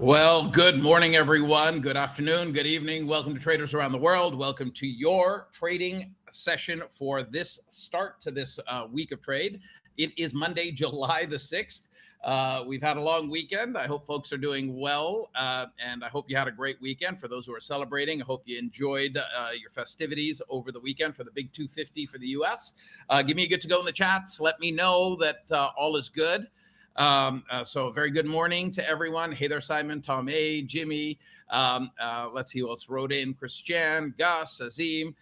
Well, good morning, everyone. Good afternoon, good evening. Welcome to traders around the world. Welcome to your trading session for this start to this week of trade. It is Monday, July the 6th. We've had a long weekend. I hope folks are doing well, and I hope you had a great weekend. For those who are celebrating, I hope you enjoyed your festivities over the weekend for the big 250 for the U.S. Give me a good to go in the chats. Let me know that all is good. So a very good morning to everyone. Hey there, Simon, Tom A, Jimmy. Let's see who else wrote in. Christian, Gus, Azim,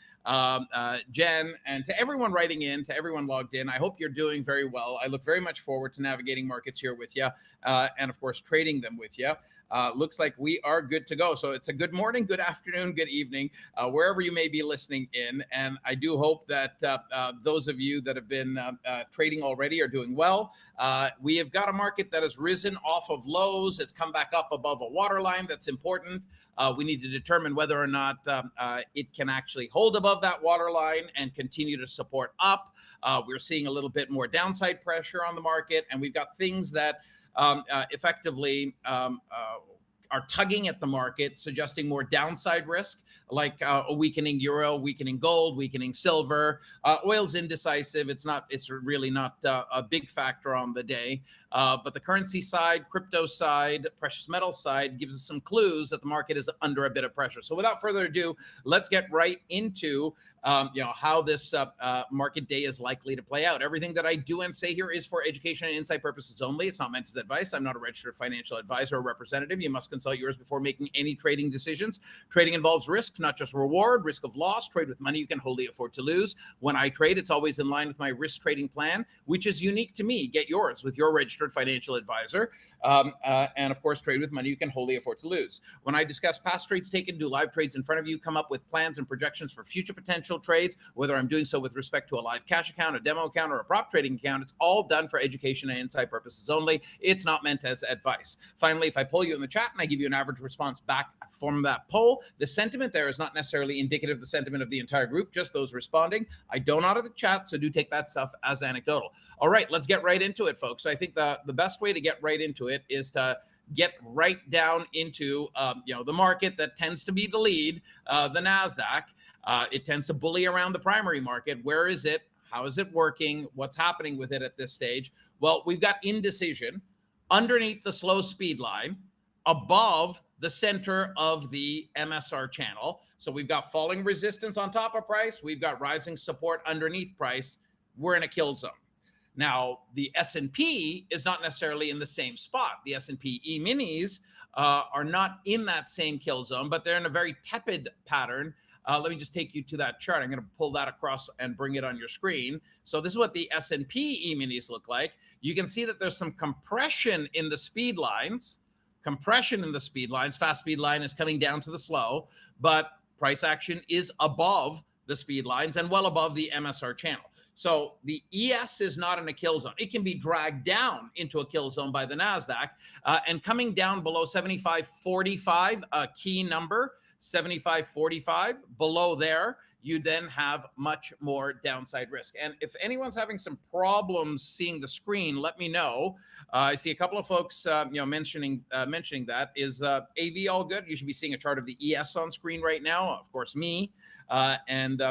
Jen, and to everyone writing in, to everyone logged in. I hope you're doing very well. I look very much forward to navigating markets here with you, and of course, trading them with you. Looks like we are good to go. So it's a good morning, good afternoon, good evening, wherever you may be listening in. And I do hope that those of you that have been trading already are doing well. We have got a market that has risen off of lows. It's come back up above a waterline. That's important. We need to determine whether or not it can actually hold above that waterline and continue to support up. We're seeing a little bit more downside pressure on the market, and we've got things that effectively are tugging at the market, suggesting more downside risk, like a weakening euro, weakening gold, weakening silver. Oil's indecisive. It's really not a big factor on the day. But the currency side, crypto side, precious metal side gives us some clues that the market is under a bit of pressure. So without further ado, let's get right into how this market day is likely to play out. Everything that I do and say here is for education and insight purposes only. It's not meant as advice. I'm not a registered financial advisor or representative. You must consult yours before making any trading decisions. Trading involves risk, not just reward. Risk of loss. Trade with money you can wholly afford to lose. When I trade, it's always in line with my risk trading plan, which is unique to me. Get yours with your registered financial advisor. And of course, trade with money you can wholly afford to lose. When I discuss past trades taken, do live trades in front of you, come up with plans and projections for future potential trades, whether I'm doing so with respect to a live cash account, a demo account, or a prop trading account, it's all done for education and insight purposes only. It's not meant as advice. Finally, if I poll you in the chat and I give you an average response back from that poll, the sentiment there is not necessarily indicative of the sentiment of the entire group, just those responding. I don't audit the chat, so do take that stuff as anecdotal. All right, let's get right into it, folks. So I think the best way to get right into it is to get right down into the market that tends to be the lead, the NASDAQ. It tends to bully around the primary market. Where is it? How is it working? What's happening with it at this stage? Well, we've got indecision underneath the slow speed line, above the center of the MSR channel. So we've got falling resistance on top of price. We've got rising support underneath price. We're in a kill zone. Now, the S&P is not necessarily in the same spot. The S&P E-minis are not in that same kill zone, but they're in a very tepid pattern. Let me just take you to that chart. I'm going to pull that across and bring it on your screen. So this is what the S&P E-minis look like. You can see that there's some compression in the speed lines. Fast speed line is coming down to the slow, but price action is above the speed lines and well above the MSR channel. So the ES is not in a kill zone. It can be dragged down into a kill zone by the NASDAQ, and coming down below 75.45, a key number, 75.45, below there, you then have much more downside risk. And if anyone's having some problems seeing the screen, let me know. I see a couple of folks, mentioning that. Is AV all good? You should be seeing a chart of the ES on screen right now. Of course, me. And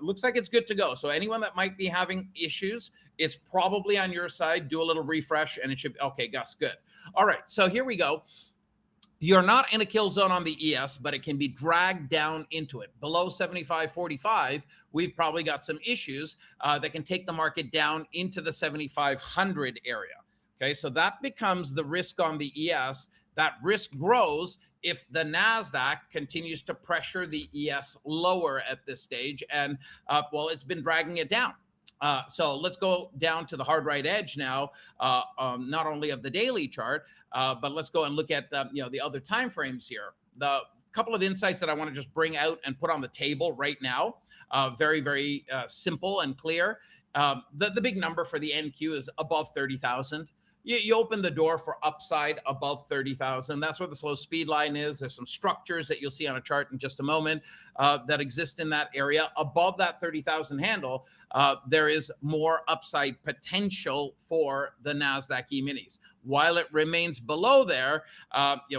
looks like it's good to go. So anyone that might be having issues, it's probably on your side. Do a little refresh and it should be okay. Gus, good. All right. So here we go. You're not in a kill zone on the ES, but it can be dragged down into it. Below 75.45, we've probably got some issues that can take the market down into the 7,500 area. Okay, so that becomes the risk on the ES. That risk grows if the NASDAQ continues to pressure the ES lower at this stage. And, well, it's been dragging it down. So let's go down to the hard right edge now, not only of the daily chart, but let's go and look at the other time frames here. The couple of insights that I want to just bring out and put on the table right now, very, very simple and clear. The big number for the NQ is above 30,000. you open the door for upside above 30,000. That's where the slow speed line is. There's some structures that you'll see on a chart in just a moment that exist in that area. Above that 30,000 handle, there is more upside potential for the NASDAQ E-minis. While it remains below there,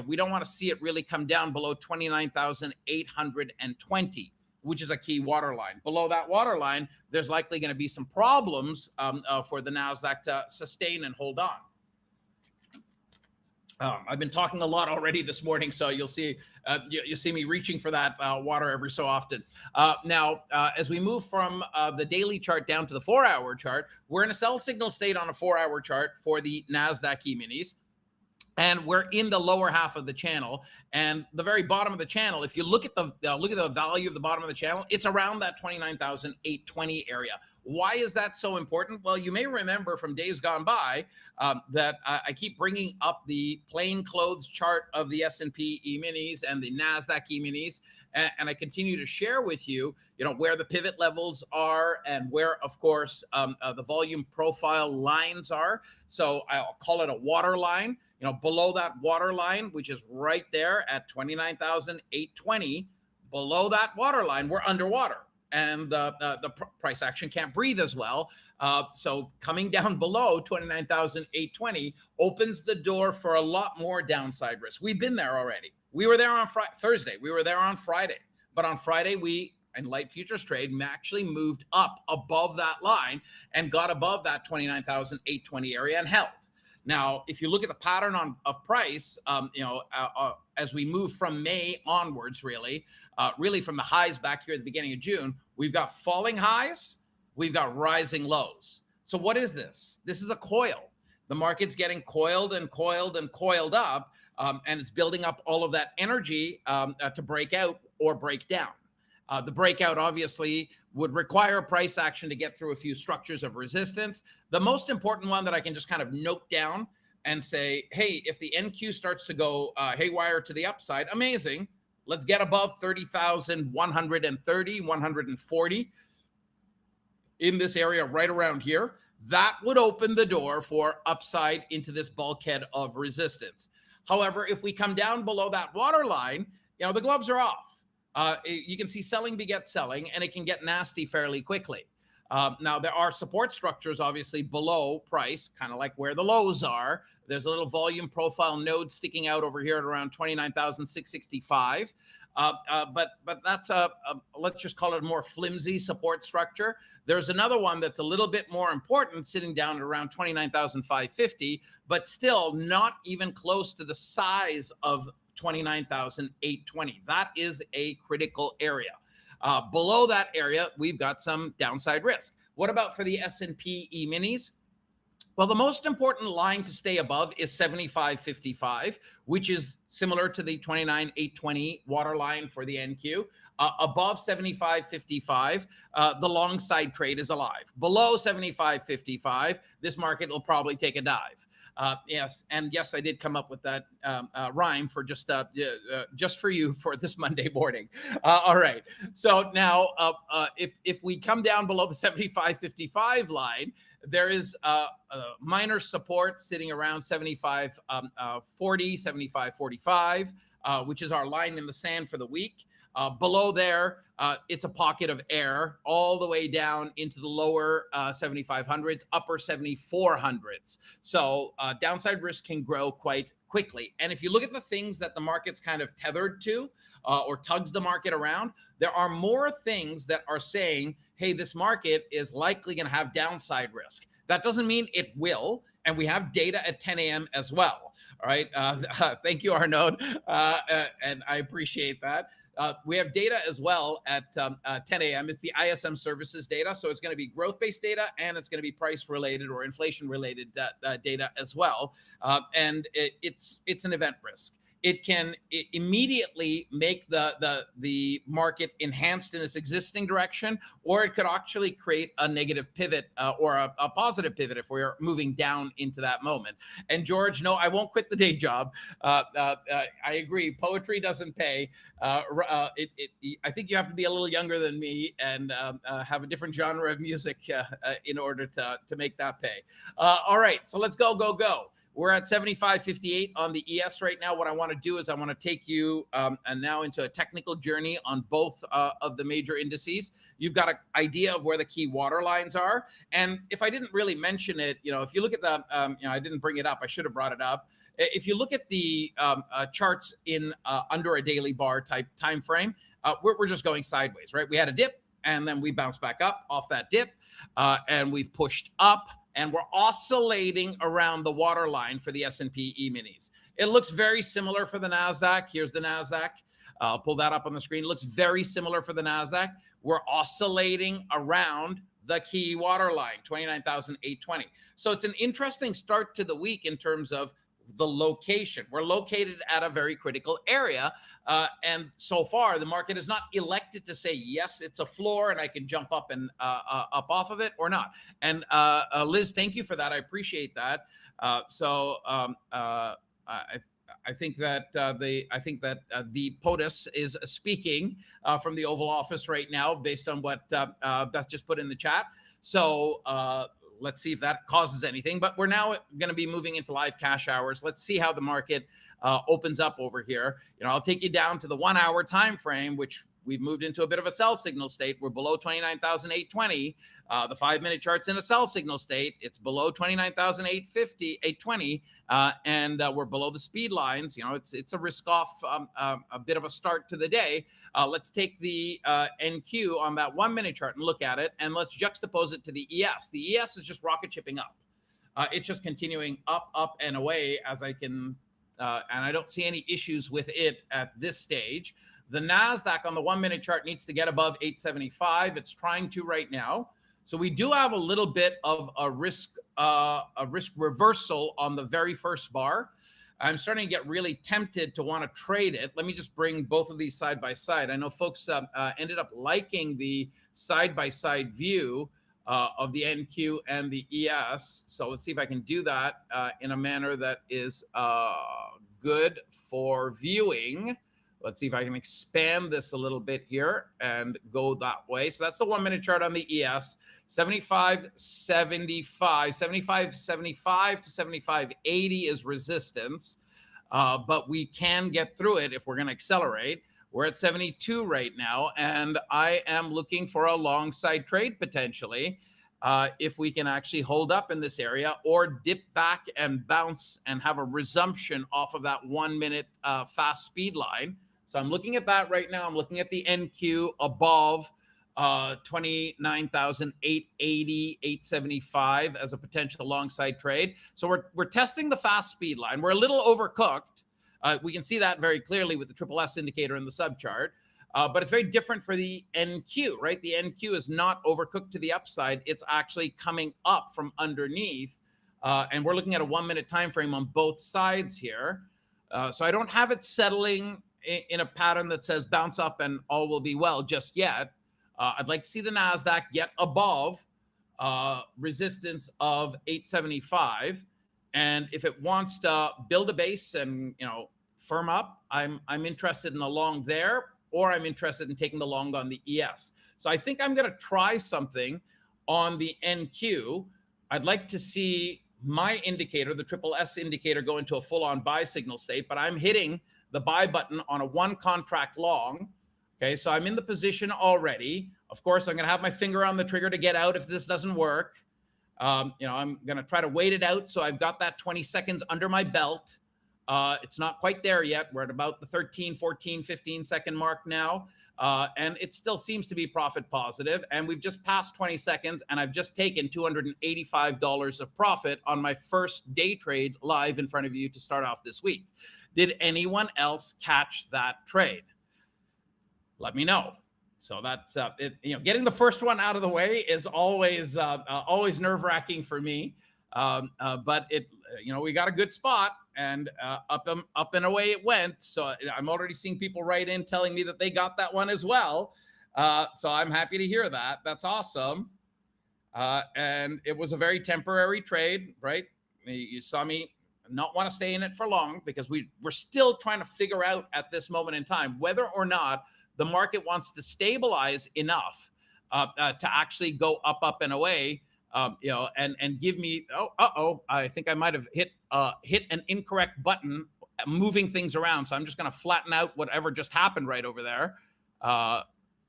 we don't want to see it really come down below 29,820. Which is a key waterline. Below that waterline, there's likely going to be some problems for the NASDAQ to sustain and hold on. I've been talking a lot already this morning, so you'll see me reaching for that water every so often. Now, as we move from the daily chart down to the 4-hour chart, we're in a sell signal state on a 4-hour chart for the NASDAQ E-minis. And we're in the lower half of the channel, and the very bottom of the channel. If you look at the value of the bottom of the channel, it's around that 29,820 area. Why is that so important? Well, you may remember from days gone by that I keep bringing up the plain clothes chart of the S&P E-minis and the NASDAQ E-minis, and I continue to share with you, where the pivot levels are and where, of course, the volume profile lines are. So I'll call it a water line. Below that water line, which is right there at 29,820, below that water line, we're underwater. And the price action can't breathe as well. So coming down below 29,820 opens the door for a lot more downside risk. We've been there already. We were there on Thursday. We were there on Friday. But on Friday, we, in light futures trade, actually moved up above that line and got above that 29,820 area and held. Now, if you look at the pattern of price, as we move from May onwards, really from the highs back here at the beginning of June, we've got falling highs, we've got rising lows. So what is this? This is a coil. The market's getting coiled and coiled and coiled up, and it's building up all of that energy to break out or break down. The breakout obviously would require a price action to get through a few structures of resistance. The most important one that I can just kind of note down and say, hey, if the NQ starts to go haywire to the upside, amazing. Let's get above 30,130, 140 in this area right around here. That would open the door for upside into this bulkhead of resistance. However, if we come down below that waterline, the gloves are off. You can see selling begets selling, and it can get nasty fairly quickly. Now, there are support structures, obviously, below price, kind of like where the lows are. There's a little volume profile node sticking out over here at around 29,665. But that's let's just call it a more flimsy support structure. There's another one that's a little bit more important, sitting down at around 29,550, but still not even close to the size of 29,820. That is a critical area. Below that area, we've got some downside risk. What about for the S&P E-minis? Well, the most important line to stay above is 75.55, which is similar to the 29.820 water line for the NQ. Above 75.55, the long side trade is alive. Below 75.55, this market will probably take a dive. Yes, and yes, I did come up with that rhyme for just for you for this Monday morning. All right. So now, if we come down below the 75.55 line, there is a minor support sitting around 75.40, 75.45, which is our line in the sand for the week. Below there, it's a pocket of air all the way down into the lower 7500s, upper 7400s. So downside risk can grow quite quickly. And if you look at the things that the market's kind of tethered to or tugs the market around, there are more things that are saying, hey, this market is likely going to have downside risk. That doesn't mean it will. And we have data at 10 a.m. as well. All right. Thank you, Arnaud. And I appreciate that. We have data as well at 10 a.m. It's the ISM services data. So it's going to be growth-based data, and it's going to be price-related or inflation-related data as well. And it's an event risk. it can immediately make the market enhanced in its existing direction, or it could actually create a negative pivot or a positive pivot if we're moving down into that moment. And George, no, I won't quit the day job. I agree. Poetry doesn't pay. I think you have to be a little younger than me and have a different genre of music in order to make that pay. All right, so let's go. We're at 75.58 on the ES right now. What I want to do is I want to take you and now into a technical journey on both of the major indices. You've got an idea of where the key water lines are. And if I didn't really mention it, if you look at the, I didn't bring it up. I should have brought it up. If you look at the charts in under a daily bar type time frame, we're just going sideways, right? We had a dip and then we bounced back up off that dip and we've pushed up. And we're oscillating around the waterline for the S&P E-minis. It looks very similar for the NASDAQ. Here's the NASDAQ. I'll pull that up on the screen. It looks very similar for the NASDAQ. We're oscillating around the key waterline, 29,820. So it's an interesting start to the week in terms of the location. We're located at a very critical area. And so far, the market has not elected to say, yes, it's a floor and I can jump up and up off of it or not. And Liz, thank you for that. I appreciate that. I think that the POTUS is speaking from the Oval Office right now, based on what Beth just put in the chat. So let's see if that causes anything. But we're now going to be moving into live cash hours. Let's see how the market opens up over here. I'll take you down to the 1 hour time frame, which we've moved into a bit of a sell signal state. We're below 29,820. The 5-minute chart's in a sell signal state. It's below 29,820, and we're below the speed lines. It's a risk off, a bit of a start to the day. Let's take the NQ on that 1-minute chart and look at it, and let's juxtapose it to the ES. The ES is just rocket shipping up. It's just continuing up and away as I can, and I don't see any issues with it at this stage. The NASDAQ on the 1-minute chart needs to get above 875. It's trying to right now. So we do have a little bit of a risk reversal on the very first bar. I'm starting to get really tempted to want to trade it. Let me just bring both of these side by side. I know folks ended up liking the side-by-side view of the NQ and the ES. So let's see if I can do that in a manner that is good for viewing. Let's see if I can expand this a little bit here and go that way. So that's the 1-minute chart on the ES. 75.75 to 75.80 is resistance, but we can get through it if we're going to accelerate. We're at 72 right now, and I am looking for a long side trade potentially if we can actually hold up in this area or dip back and bounce and have a resumption off of that 1-minute fast speed line. So I'm looking at that right now. I'm looking at the NQ above 29,880, 875 as a potential long side trade. So we're testing the fast speed line. We're a little overcooked. We can see that very clearly with the triple S indicator in the subchart. But it's very different for the NQ, right? The NQ is not overcooked to the upside. It's actually coming up from underneath. And we're looking at a 1-minute time frame on both sides here. So I don't have it settling in a pattern that says bounce up and all will be well just yet. I'd like to see the NASDAQ get above resistance of 875. And if it wants to build a base and, firm up, I'm interested in the long there, or I'm interested in taking the long on the ES. So I think I'm going to try something on the NQ. I'd like to see my indicator, the triple S indicator, go into a full-on buy signal state, but I'm hitting the buy button on a 1 contract long. Okay, so I'm in the position already. Of course, I'm going to have my finger on the trigger to get out if this doesn't work. I'm going to try to wait it out. So I've got that 20 seconds under my belt. It's not quite there yet. We're at about the 13, 14, 15 second mark now. And it still seems to be profit positive. And we've just passed 20 seconds and I've just taken $285 of profit on my first day trade live in front of you to start off this week. Did anyone else catch that trade? Let me know. So that's getting the first one out of the way is always nerve-wracking for me. But we got a good spot, and up and away it went. So I'm already seeing people write in telling me that they got that one as well. So I'm happy to hear that. That's awesome. And it was a very temporary trade, right? You saw me not want to stay in it for long because we're still trying to figure out at this moment in time whether or not the market wants to stabilize enough to actually go up and away, and give me, I think I might have hit an incorrect button, moving things around. So I'm just going to flatten out whatever just happened right over there.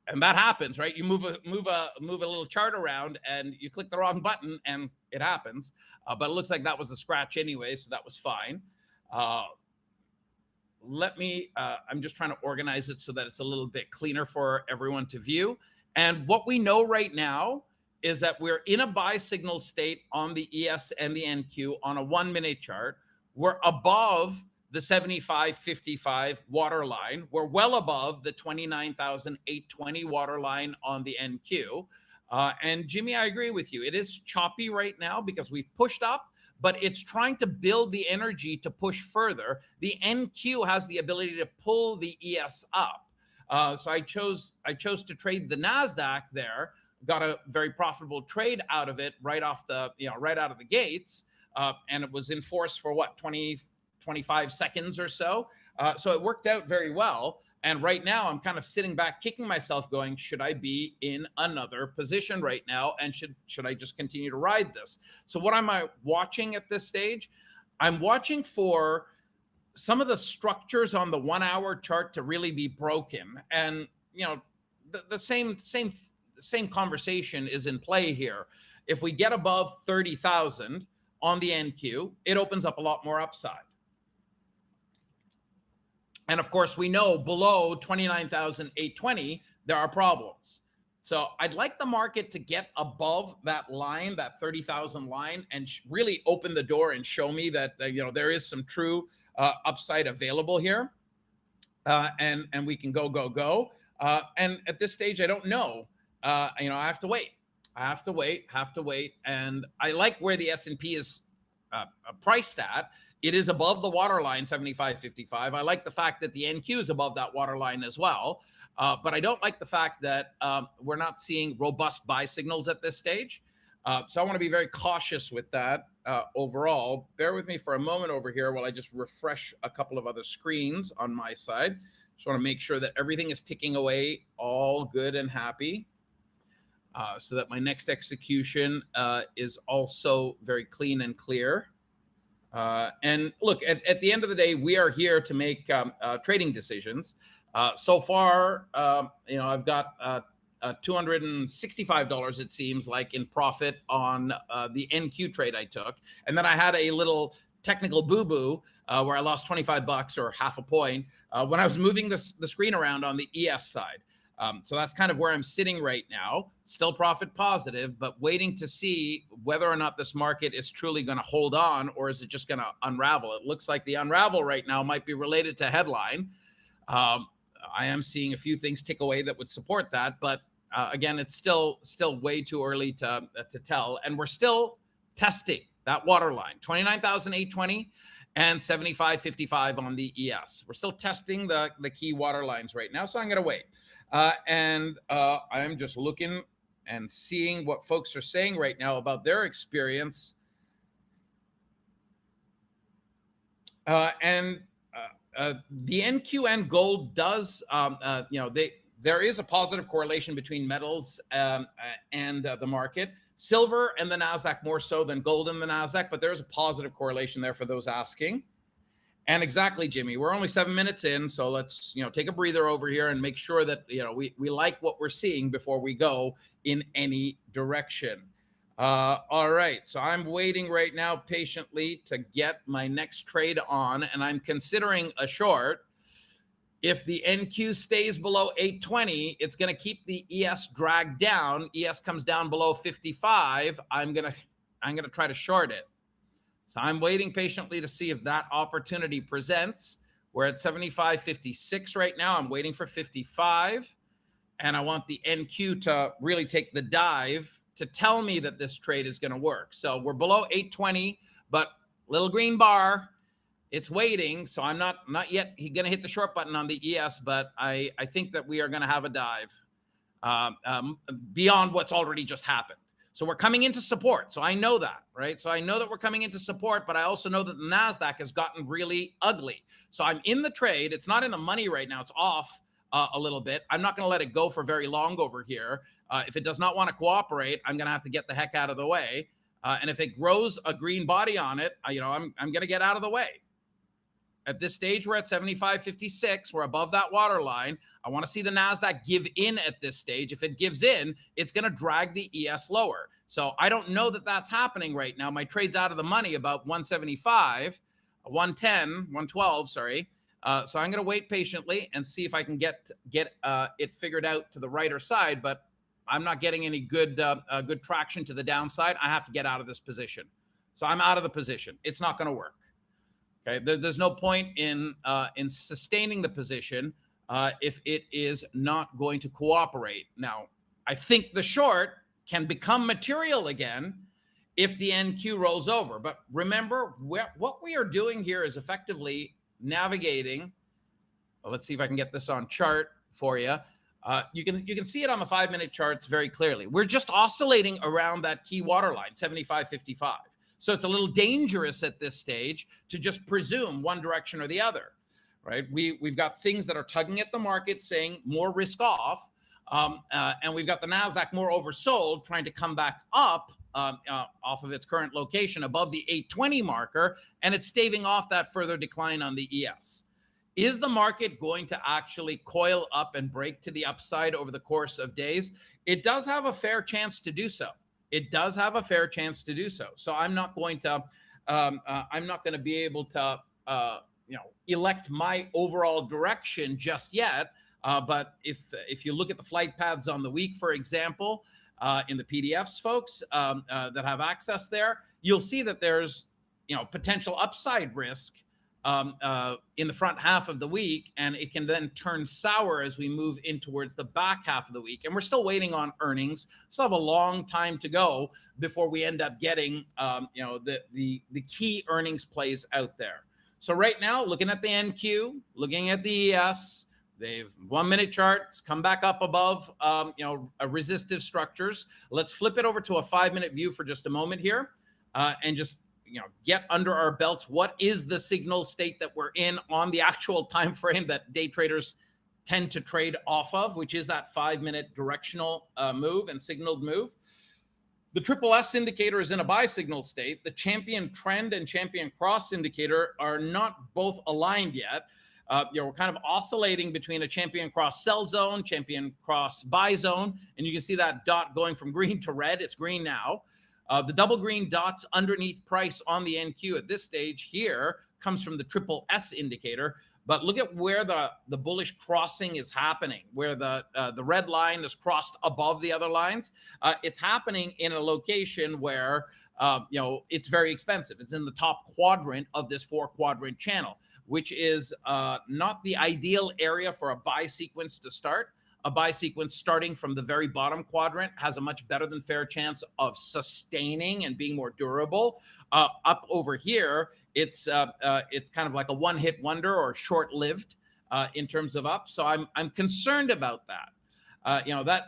And that happens, right? You move a little chart around and you click the wrong button and it happens. But it looks like that was a scratch anyway, so that was fine. I'm just trying to organize it so that it's a little bit cleaner for everyone to view. And what we know right now is that we're in a buy signal state on the ES and the NQ on a 1-minute chart. We're above the 75.55 water line. We're well above the 29,820 water line on the NQ. And Jimmy, I agree with you. It is choppy right now because we've pushed up, but it's trying to build the energy to push further. The NQ has the ability to pull the ES up. So I chose to trade the NASDAQ there, got a very profitable trade out of it right out of the gates. And it was in force for what, 25 seconds or so. So it worked out very well. And right now I'm kind of sitting back, kicking myself going, should I be in another position right now? And should I just continue to ride this? So what am I watching at this stage? I'm watching for some of the structures on the 1-hour chart to really be broken. And, the same conversation is in play here. If we get above 30,000 on the NQ, it opens up a lot more upside. And of course, we know below 29,820, there are problems. So I'd like the market to get above that line, that 30,000 line, and really open the door and show me that, there is some true upside available here. And we can go. And at this stage, I don't know. I have to wait. And I like where the S&P is priced at. It is above the water line, 75.55. I like the fact that the NQ is above that water line as well. But I don't like the fact that we're not seeing robust buy signals at this stage. So I want to be very cautious with that overall. Bear with me for a moment over here while I just refresh a couple of other screens on my side. Just want to make sure that everything is ticking away all good and happy. So that my next execution is also very clean and clear. And look, at the end of the day, we are here to make trading decisions. So far, I've got $265, it seems like, in profit on the NQ trade I took. And then I had a little technical boo-boo where I lost 25 bucks or half a point when I was moving the screen around on the ES side. So that's kind of where I'm sitting right now, still profit positive, but waiting to see whether or not this market is truly going to hold on, or is it just going to unravel? It looks like the unravel right now might be related to headline. I am seeing a few things tick away that would support that, but again, it's still way too early to tell. And we're still testing that water line, 29,820 and 75.55 on the ES. We're still testing the key water lines right now, so I'm going to wait. And I'm just looking and seeing what folks are saying right now about their experience. And the NQN gold does, there is a positive correlation between metals and the market. Silver and the NASDAQ more so than gold and the NASDAQ, but there's a positive correlation there for those asking. And exactly, Jimmy, we're only 7 minutes in, so let's take a breather over here and make sure that we like what we're seeing before we go in any direction. All right, so I'm waiting right now patiently to get my next trade on, and I'm considering a short. If the NQ stays below 820, it's going to keep the ES dragged down. ES comes down below 55. I'm going to try to short it. So I'm waiting patiently to see if that opportunity presents. We're at 75.56 right now. I'm waiting for 55. And I want the NQ to really take the dive to tell me that this trade is going to work. So we're below 820, but little green bar. It's waiting, so I'm not yet going to hit the short button on the ES, but I think that we are going to have a dive beyond what's already just happened. So we're coming into support. So I know that, right? So I know that we're coming into support, but I also know that the NASDAQ has gotten really ugly. So I'm in the trade. It's not in the money right now. It's off a little bit. I'm not going to let it go for very long over here. If it does not want to cooperate, I'm going to have to get the heck out of the way. And if it grows a green body on it, I'm going to get out of the way. At this stage, we're at 75.56. We're above that water line. I want to see the NASDAQ give in at this stage. If it gives in, it's going to drag the ES lower. So I don't know that that's happening right now. My trade's out of the money about 175, 110, 112, sorry. So I'm going to wait patiently and see if I can get it figured out to the right or side, but I'm not getting any good traction to the downside. I have to get out of this position. So I'm out of the position. It's not going to work. Okay, there's no point in sustaining the position if it is not going to cooperate. Now, I think the short can become material again if the NQ rolls over. But remember, what we are doing here is effectively navigating. Well, let's see if I can get this on chart for you. You can see it on the 5-minute charts very clearly. We're just oscillating around that key water line, 75.55. So it's a little dangerous at this stage to just presume one direction or the other, right? We've got things that are tugging at the market saying more risk off, and we've got the NASDAQ more oversold trying to come back up off of its current location above the 820 marker, and it's staving off that further decline on the ES. Is the market going to actually coil up and break to the upside over the course of days? It does have a fair chance to do so. It does have a fair chance to do so. So I'm not going to be able to, elect my overall direction just yet. But if you look at the flight paths on the week, for example, in the PDFs, folks that have access there, you'll see that there's, potential upside risk in the front half of the week, and it can then turn sour as we move in towards the back half of the week. And we're still waiting on earnings. Still have a long time to go before we end up getting, the key earnings plays out there. So right now, looking at the NQ, looking at the ES, they've 1-minute charts come back up above, resistive structures. Let's flip it over to a 5-minute view for just a moment here, and just get under our belts. What is the signal state that we're in on the actual time frame that day traders tend to trade off of, which is that 5-minute directional move and signaled move? The triple S indicator is in a buy signal state. The champion trend and champion cross indicator are not both aligned yet. We're kind of oscillating between a champion cross sell zone, champion cross buy zone, and you can see that dot going from green to red. It's green now. The double green dots underneath price on the NQ at this stage here comes from the triple S indicator. But look at where the bullish crossing is happening, where the red line is crossed above the other lines. It's happening in a location where it's very expensive. It's in the top quadrant of this 4-quadrant channel, which is not the ideal area for a buy sequence to start. A buy sequence starting from the very bottom quadrant has a much better than fair chance of sustaining and being more durable. Up over here, it's kind of like a one-hit wonder or short-lived in terms of up. So I'm concerned about that.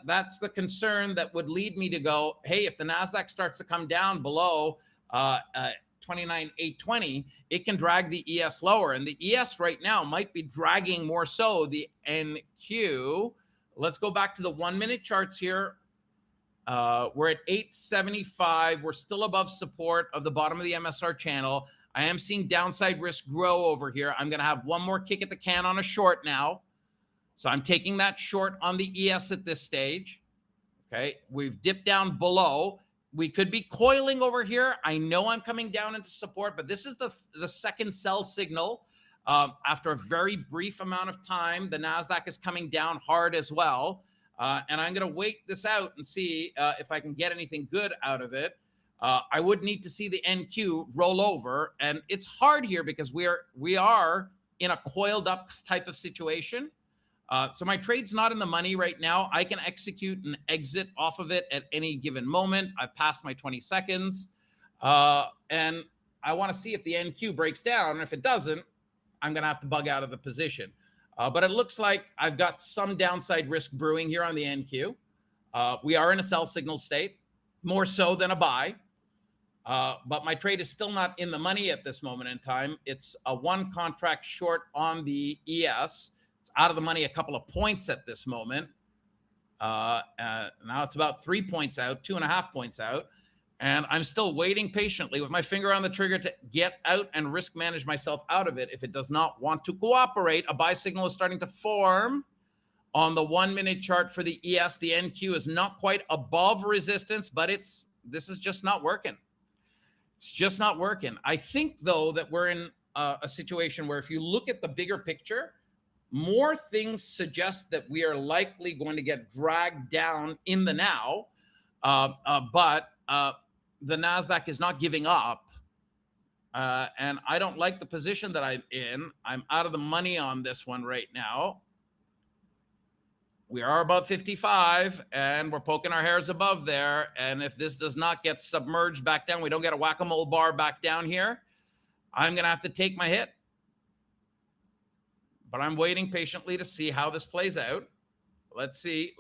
That's the concern that would lead me to go, hey, if the NASDAQ starts to come down below 29,820, it can drag the ES lower. And the ES right now might be dragging more so the NQ. Let's go back to the 1-minute charts here. We're at 875. We're still above support of the bottom of the MSR channel. I am seeing downside risk grow over here. I'm going to have one more kick at the can on a short now. So I'm taking that short on the ES at this stage. Okay, we've dipped down below. We could be coiling over here. I know I'm coming down into support, but this is the second sell signal. After a very brief amount of time, the NASDAQ is coming down hard as well. And I'm going to wait this out and see if I can get anything good out of it. I would need to see the NQ roll over. And it's hard here because we are in a coiled up type of situation. So my trade's not in the money right now. I can execute and exit off of it at any given moment. I've passed my 20 seconds. And I want to see if the NQ breaks down. And if it doesn't, I'm going to have to bug out of the position. But it looks like I've got some downside risk brewing here on the NQ. We are in a sell signal state, more so than a buy. But my trade is still not in the money at this moment in time. It's a one contract short on the ES. It's out of the money a couple of points at this moment. Now it's about 3 points out, 2.5 points out. And I'm still waiting patiently with my finger on the trigger to get out and risk manage myself out of it. If it does not want to cooperate, a buy signal is starting to form on the 1 minute chart for the ES. The NQ is not quite above resistance, but this is just not working. It's just not working. I think, though, that we're in a situation where if you look at the bigger picture, more things suggest that we are likely going to get dragged down in the now. But the NASDAQ is not giving up. And I don't like the position that I'm in. I'm out of the money on this one right now. We are above 55 and we're poking our hairs above there. And if this does not get submerged back down, we don't get a whack-a-mole bar back down here, I'm going to have to take my hit. But I'm waiting patiently to see how this plays out. Let's see.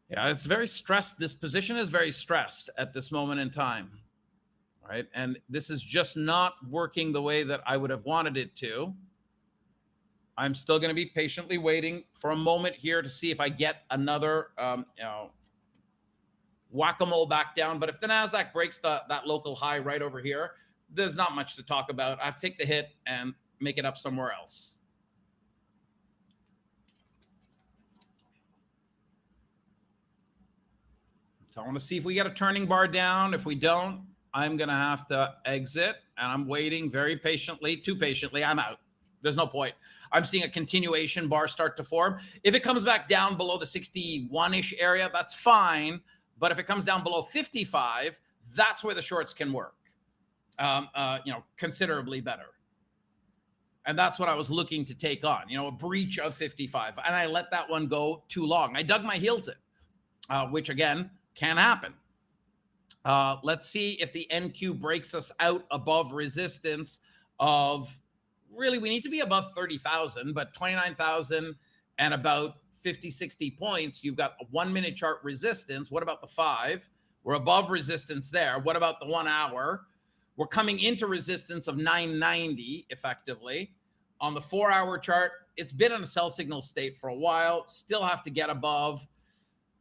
Yeah, it's very stressed. This position is very stressed at this moment in time, right? And this is just not working the way that I would have wanted it to. I'm still going to be patiently waiting for a moment here to see if I get another, whack-a-mole back down. But if the NASDAQ breaks that local high right over here, there's not much to talk about. I have to take the hit and make it up somewhere else. So I want to see if we get a turning bar down. If we don't, I'm going to have to exit, and I'm waiting very patiently, too patiently. I'm out. There's no point. I'm seeing a continuation bar start to form. If it comes back down below the 61-ish area, that's fine. But if it comes down below 55, that's where the shorts can work, considerably better. And that's what I was looking to take on, a breach of 55. And I let that one go too long. I dug my heels in, which, again, can happen. Let's see if the NQ breaks us out above resistance of, really, we need to be above 30,000, but 29,000 and about 50, 60 points. You've got a 1 minute chart resistance. What about the 5? We're above resistance there. What about the 1 hour? We're coming into resistance of 990 effectively. On the 4 hour chart, it's been in a sell signal state for a while. Still have to get above.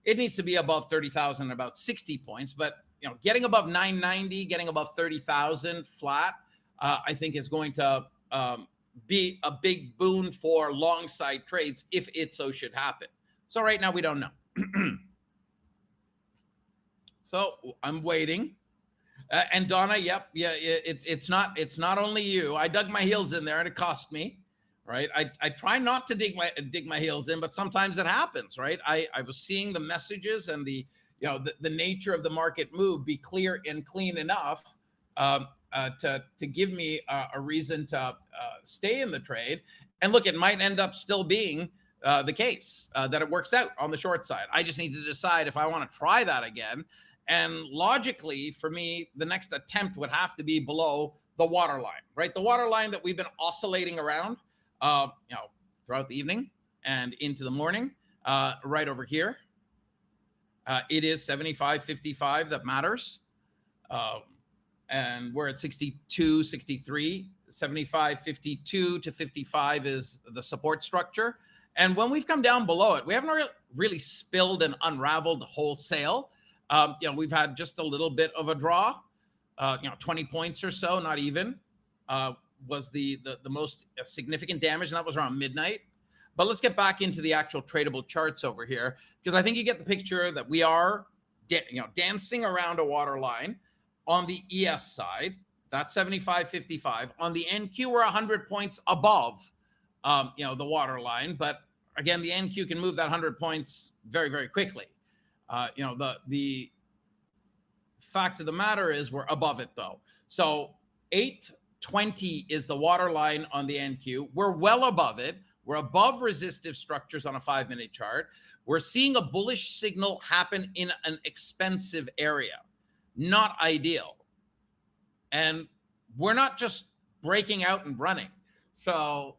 It needs to be above 30,000, about 60 points, but getting above 990, getting above 30,000 flat, I think is going to be a big boon for long side trades if it so should happen. So right now we don't know. So I'm waiting. And Donna, it's not only you. I dug my heels in there and it cost me. Right. I try not to dig my heels in, but sometimes it happens. Right. I was seeing the messages and the nature of the market move be clear and clean enough to give me a reason to stay in the trade. And look, it might end up still being the case that it works out on the short side. I just need to decide if I want to try that again. And logically, for me, the next attempt would have to be below the water line. Right. The water line that we've been oscillating around throughout the evening and into the morning, right over here. It is 75.55 that matters. And we're at 62, 63, 75.52 to 55 is the support structure. And when we've come down below it, we haven't really spilled and unraveled wholesale. We've had just a little bit of a draw, 20 points or so, not even. Was the most significant damage, and that was around midnight. But let's get back into the actual tradable charts over here, because I think you get the picture that we are dancing around a water line on the ES side. That's 75.55. On the NQ, we're 100 points above the water line, but again, the NQ can move that 100 points very, very quickly. The fact of the matter is we're above it though. So 820 is the water line on the NQ. We're well above it. We're above resistive structures on a 5-minute chart. We're seeing a bullish signal happen in an expensive area. Not ideal. And we're not just breaking out and running. So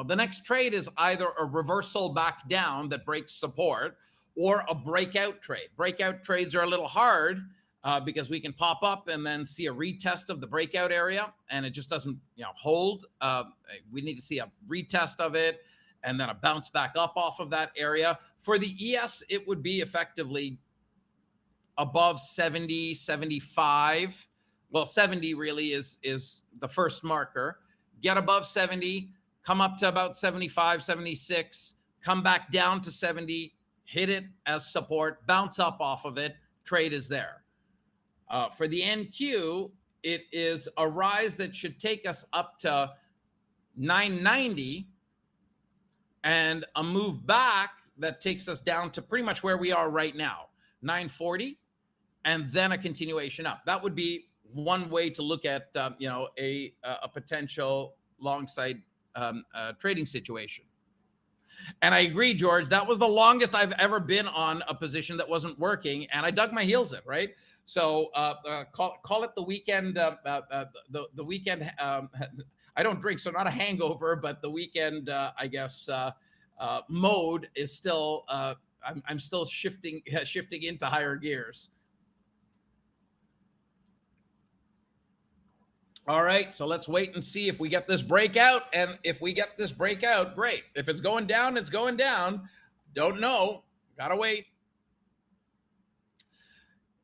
the next trade is either a reversal back down that breaks support or a breakout trade. Breakout trades are a little hard because we can pop up and then see a retest of the breakout area and it just doesn't hold. We need to see a retest of it and then a bounce back up off of that area. For the ES, it would be effectively above 70, 75. Well, 70 really is the first marker. Get above 70, come up to about 75, 76, come back down to 70, hit it as support, bounce up off of it, trade is there. For the NQ, it is a rise that should take us up to 990 and a move back that takes us down to pretty much where we are right now, 940, and then a continuation up. That would be one way to look at a potential long side trading situation. And I agree, George, that was the longest I've ever been on a position that wasn't working, and I dug my heels in, right? So call it the weekend. The weekend. I don't drink, so not a hangover, but the weekend, I guess, mode is still. I'm still shifting into higher gears. All right, so let's wait and see if we get this breakout. And if we get this breakout, great. If it's going down, it's going down. Don't know. Gotta wait.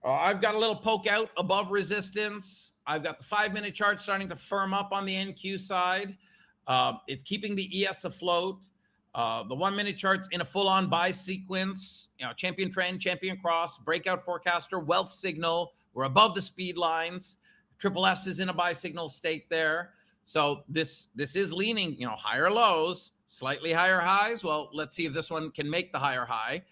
I've got a little poke out above resistance. I've got the 5-minute chart starting to firm up on the NQ side. It's keeping the ES afloat. The 1-minute chart's in a full-on buy sequence. Champion trend, champion cross, breakout forecaster, wealth signal. We're above the speed lines. Triple S is in a buy signal state there. So this is leaning, higher lows, slightly higher highs. Well, let's see if this one can make the higher high.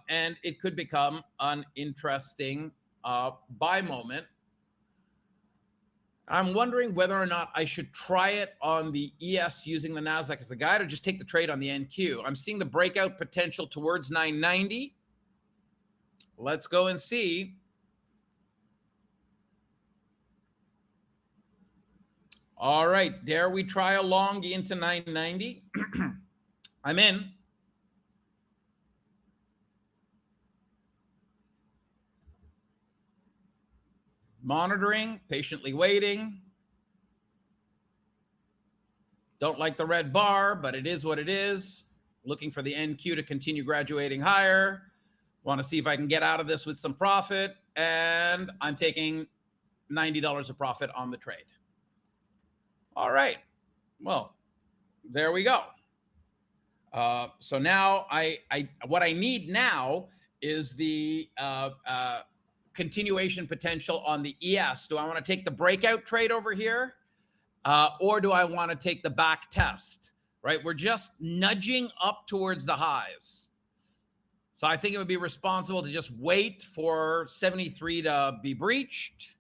And it could become an interesting buy moment. I'm wondering whether or not I should try it on the ES using the NASDAQ as the guide or just take the trade on the NQ. I'm seeing the breakout potential towards 990. Let's go and see. All right, dare we try a long into 990? I'm in. Monitoring, patiently waiting. Don't like the red bar, but it is what it is. Looking for the NQ to continue graduating higher. Want to see if I can get out of this with some profit. And I'm taking $90 of profit on the trade. All right. Well, there we go. So now what I need now is the continuation potential on the ES. Do I want to take the breakout trade over here? Or do I want to take the back test, right? We're just nudging up towards the highs. So I think it would be responsible to just wait for 73 to be breached.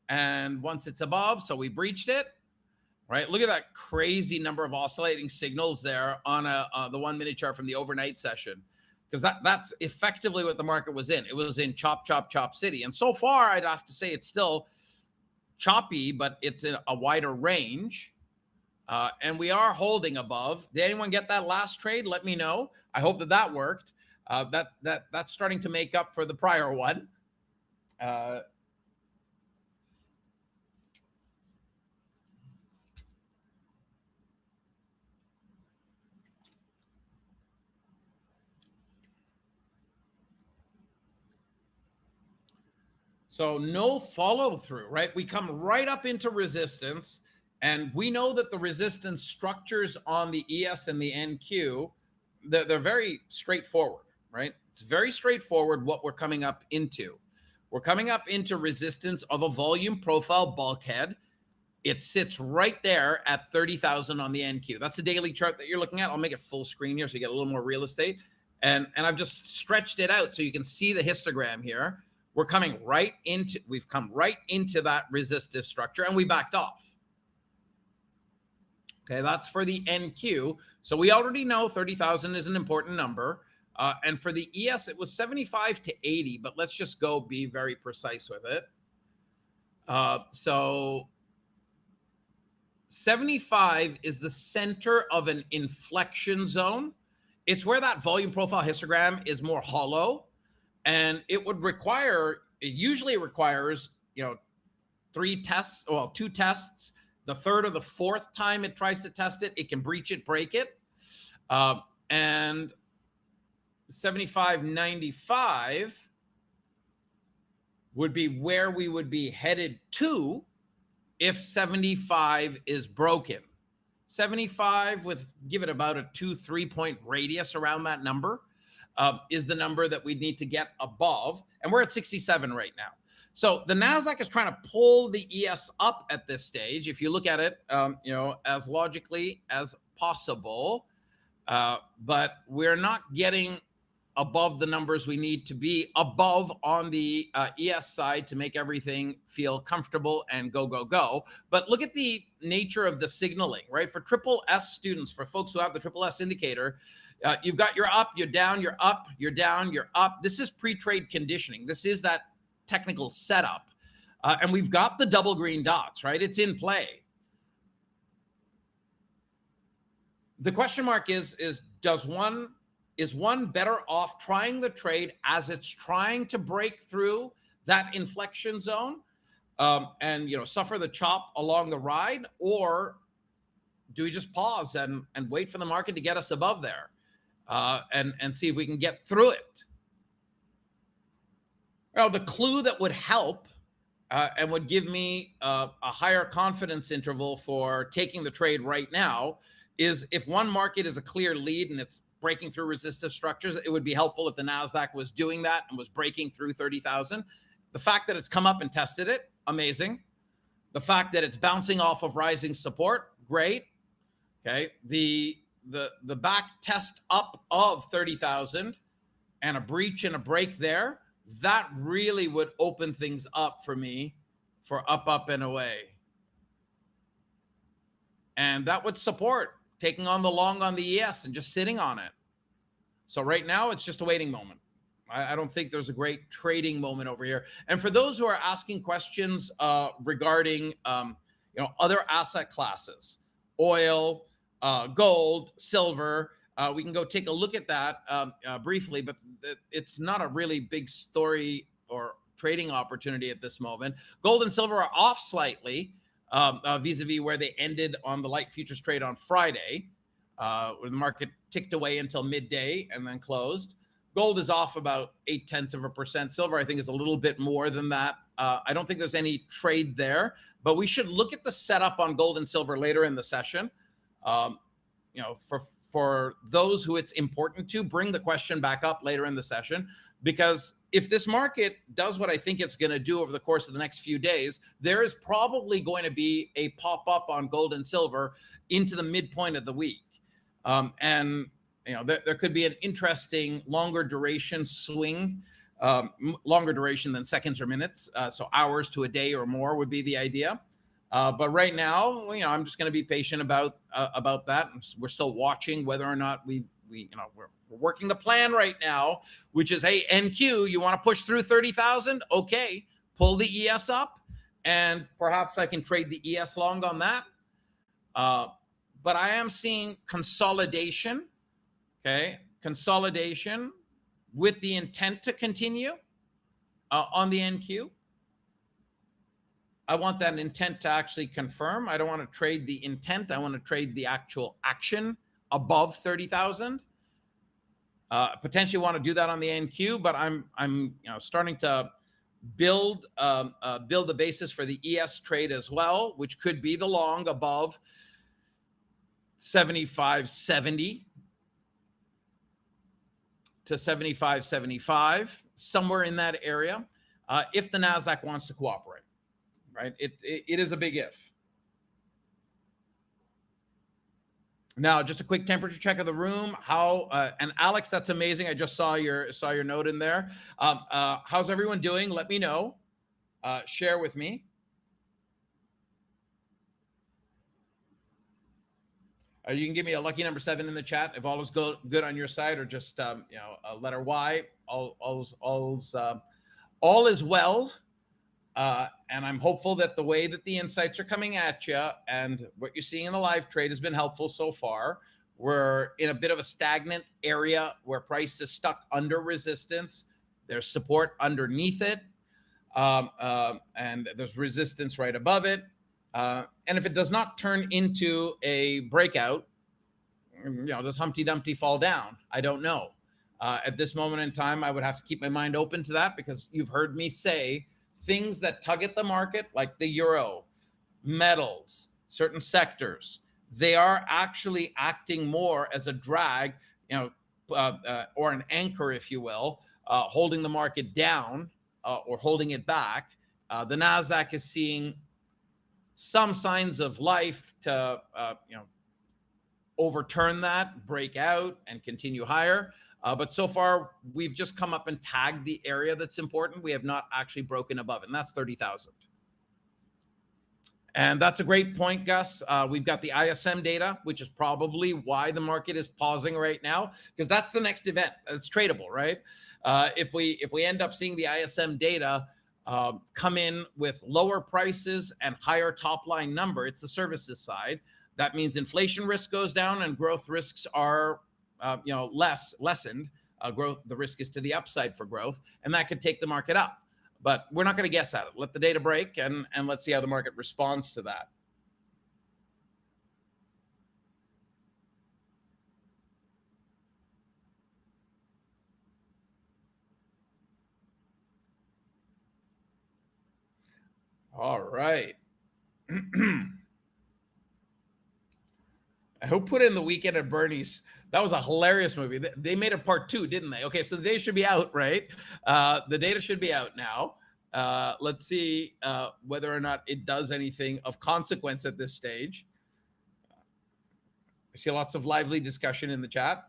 And once it's above, so we breached it, right? Look at that crazy number of oscillating signals there on the 1-minute chart from the overnight session. Because that's effectively what the market was in. It was in chop, chop, chop city. And so far, I'd have to say it's still choppy, but it's in a wider range. And we are holding above. Did anyone get that last trade? Let me know. I hope that worked. That's starting to make up for the prior one. So no follow through, right? We come right up into resistance, and we know that the resistance structures on the ES and the NQ, they're very straightforward, right? It's very straightforward what we're coming up into. We're coming up into resistance of a volume profile bulkhead. It sits right there at 30,000 on the NQ. That's the daily chart that you're looking at. I'll make it full screen here so you get a little more real estate. And I've just stretched it out so you can see the histogram here. We've come right into that resistive structure, and we backed off. Okay, that's for the NQ. So we already know 30,000 is an important number. And for the ES, it was 75 to 80, but let's just go be very precise with it. So 75 is the center of an inflection zone. It's where that volume profile histogram is more hollow, and it usually requires, 3 tests, well, 2 tests. The third or the fourth time it tries to test it, it can breach it, break it. And 75.95 would be where we would be headed to if 75 is broken. 75 with, give it about a 2-3 point radius around that number, is the number that we need to get above. And we're at 67 right now. So the NASDAQ is trying to pull the ES up at this stage, if you look at it, as logically as possible. But we're not getting above the numbers we need to be above on the ES side to make everything feel comfortable and go, go, go. But look at the nature of the signaling, right? For triple S students, for folks who have the triple S indicator, you've got your up, you're down, you're up, you're down, you're up. This is pre-trade conditioning. This is that technical setup. And we've got the double green dots, right? It's in play. The question mark is one better off trying the trade as it's trying to break through that inflection zone, and suffer the chop along the ride, or do we just pause and wait for the market to get us above there, and see if we can get through it? Well, the clue that would help and would give me a higher confidence interval for taking the trade right now is if one market is a clear lead and it's breaking through resistive structures. It would be helpful if the NASDAQ was doing that and was breaking through 30,000. The fact that it's come up and tested it, amazing. The fact that it's bouncing off of rising support, great. Okay, the back test up of 30,000 and a breach and a break there, that really would open things up for me for up, up, and away. And that would support taking on the long on the ES and just sitting on it. So right now, it's just a waiting moment. I don't think there's a great trading moment over here. And for those who are asking questions regarding other asset classes, oil, gold, silver, we can go take a look at that briefly, but it's not a really big story or trading opportunity at this moment. Gold and silver are off slightly vis-a-vis where they ended on the light futures trade on Friday, where the market ticked away until midday and then closed. Gold is off about 0.8%. Silver, I think, is a little bit more than that. I don't think there's any trade there, but we should look at the setup on gold and silver later in the session. For those who it's important to, bring the question back up later in the session, because if this market does what I think it's going to do over the course of the next few days, there is probably going to be a pop up on gold and silver into the midpoint of the week. There could be an interesting longer duration swing, longer duration than seconds or minutes. So hours to a day or more would be the idea. But right now, I'm just going to be patient about that. We're still watching whether or not we're working the plan right now, which is, hey, NQ, you want to push through 30,000? Okay, pull the ES up, and perhaps I can trade the ES long on that. But I am seeing consolidation. Okay, consolidation with the intent to continue on the NQ. I want that intent to actually confirm. I don't want to trade the intent. I want to trade the actual action above 30,000. Potentially want to do that on the NQ, but I'm starting to build the basis for the ES trade as well, which could be the long above 75.70 to 75.75, somewhere in that area, if the NASDAQ wants to cooperate. Right? It is a big if. Now, just a quick temperature check of the room. And Alex, that's amazing. I just saw your note in there. How's everyone doing? Let me know. Share with me. You can give me a lucky number 7 in the chat if all is good on your side, or just a letter Y. All is well. And I'm hopeful that the way that the insights are coming at you and what you're seeing in the live trade has been helpful so far. We're in a bit of a stagnant area where price is stuck under resistance. There's support underneath it, and there's resistance right above it. And if it does not turn into a breakout, does Humpty Dumpty fall down? I don't know. At this moment in time, I would have to keep my mind open to that, because you've heard me say things that tug at the market, like the euro, metals, certain sectors, they are actually acting more as a drag, or an anchor, if you will, holding the market down or holding it back. The NASDAQ is seeing some signs of life to, overturn that, break out, and continue higher. But so far, we've just come up and tagged the area that's important. We have not actually broken above it, and that's 30,000. And that's a great point, Gus. We've got the ISM data, which is probably why the market is pausing right now, because that's the next event. It's tradable, right? If we end up seeing the ISM data come in with lower prices and higher top line number, it's the services side. That means inflation risk goes down and growth risks are lessened. The risk is to the upside for growth, and that could take the market up. But we're not going to guess at it. Let the data break, and let's see how the market responds to that. All right. Who put in The Weekend at Bernie's? That was a hilarious movie. They made a part 2, didn't they? Okay, so the data should be out, right? The data should be out now. Let's see whether or not it does anything of consequence at this stage. I see lots of lively discussion in the chat.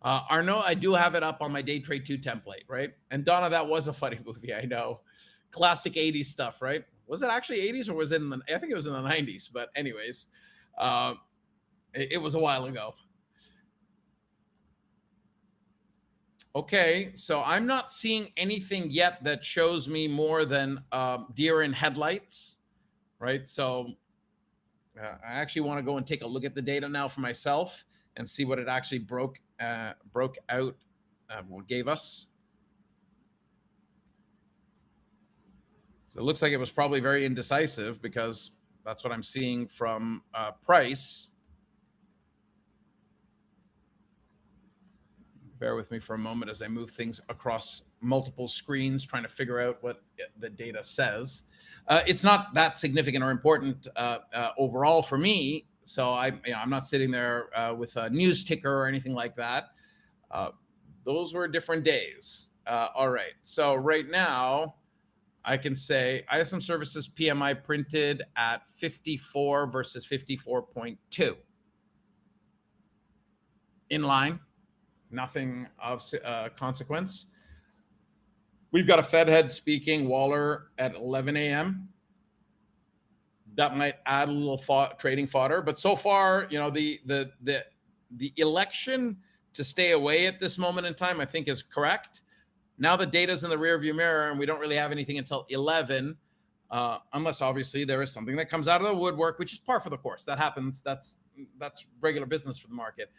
Arnaud, I do have it up on my Day Trade 2 template, right? And Donna, that was a funny movie, I know. Classic 80s stuff, right? Was it actually 80s, or was it I think it was in the 90s, but anyways, it was a while ago. Okay, so I'm not seeing anything yet that shows me more than deer in headlights, right? So I actually want to go and take a look at the data now for myself and see what it actually broke out, what gave us. So it looks like it was probably very indecisive, because that's what I'm seeing from price. Bear with me for a moment as I move things across multiple screens, trying to figure out what the data says. It's not that significant or important overall for me. So I'm not sitting there with a news ticker or anything like that. Those were different days. All right. So right now, I can say ISM Services PMI printed at 54 versus 54.2. In line. Nothing of consequence. We've got a Fed head speaking, Waller, at 11 a.m. That might add a little trading fodder, but so far, the election to stay away at this moment in time, I think, is correct. Now the data's in the rearview mirror, and we don't really have anything until 11, unless obviously there is something that comes out of the woodwork, which is par for the course. That happens. That's regular business for the market.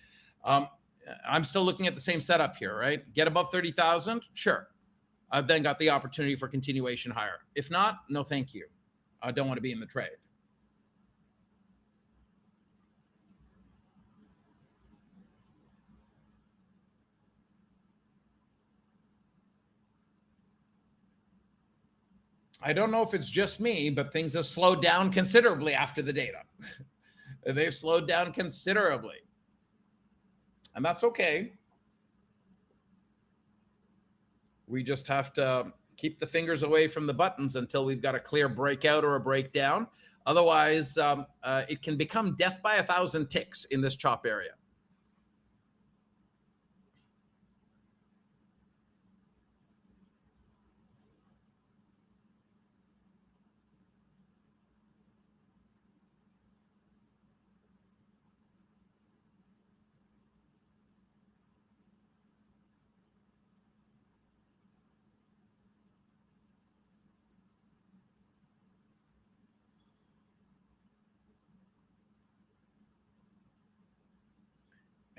I'm still looking at the same setup here, right? Get above 30,000, sure. I've then got the opportunity for continuation higher. If not, no thank you. I don't want to be in the trade. I don't know if it's just me, but things have slowed down considerably after the data. They've slowed down considerably. And that's okay. We just have to keep the fingers away from the buttons until we've got a clear breakout or a breakdown. Otherwise, it can become death by 1,000 ticks in this chop area.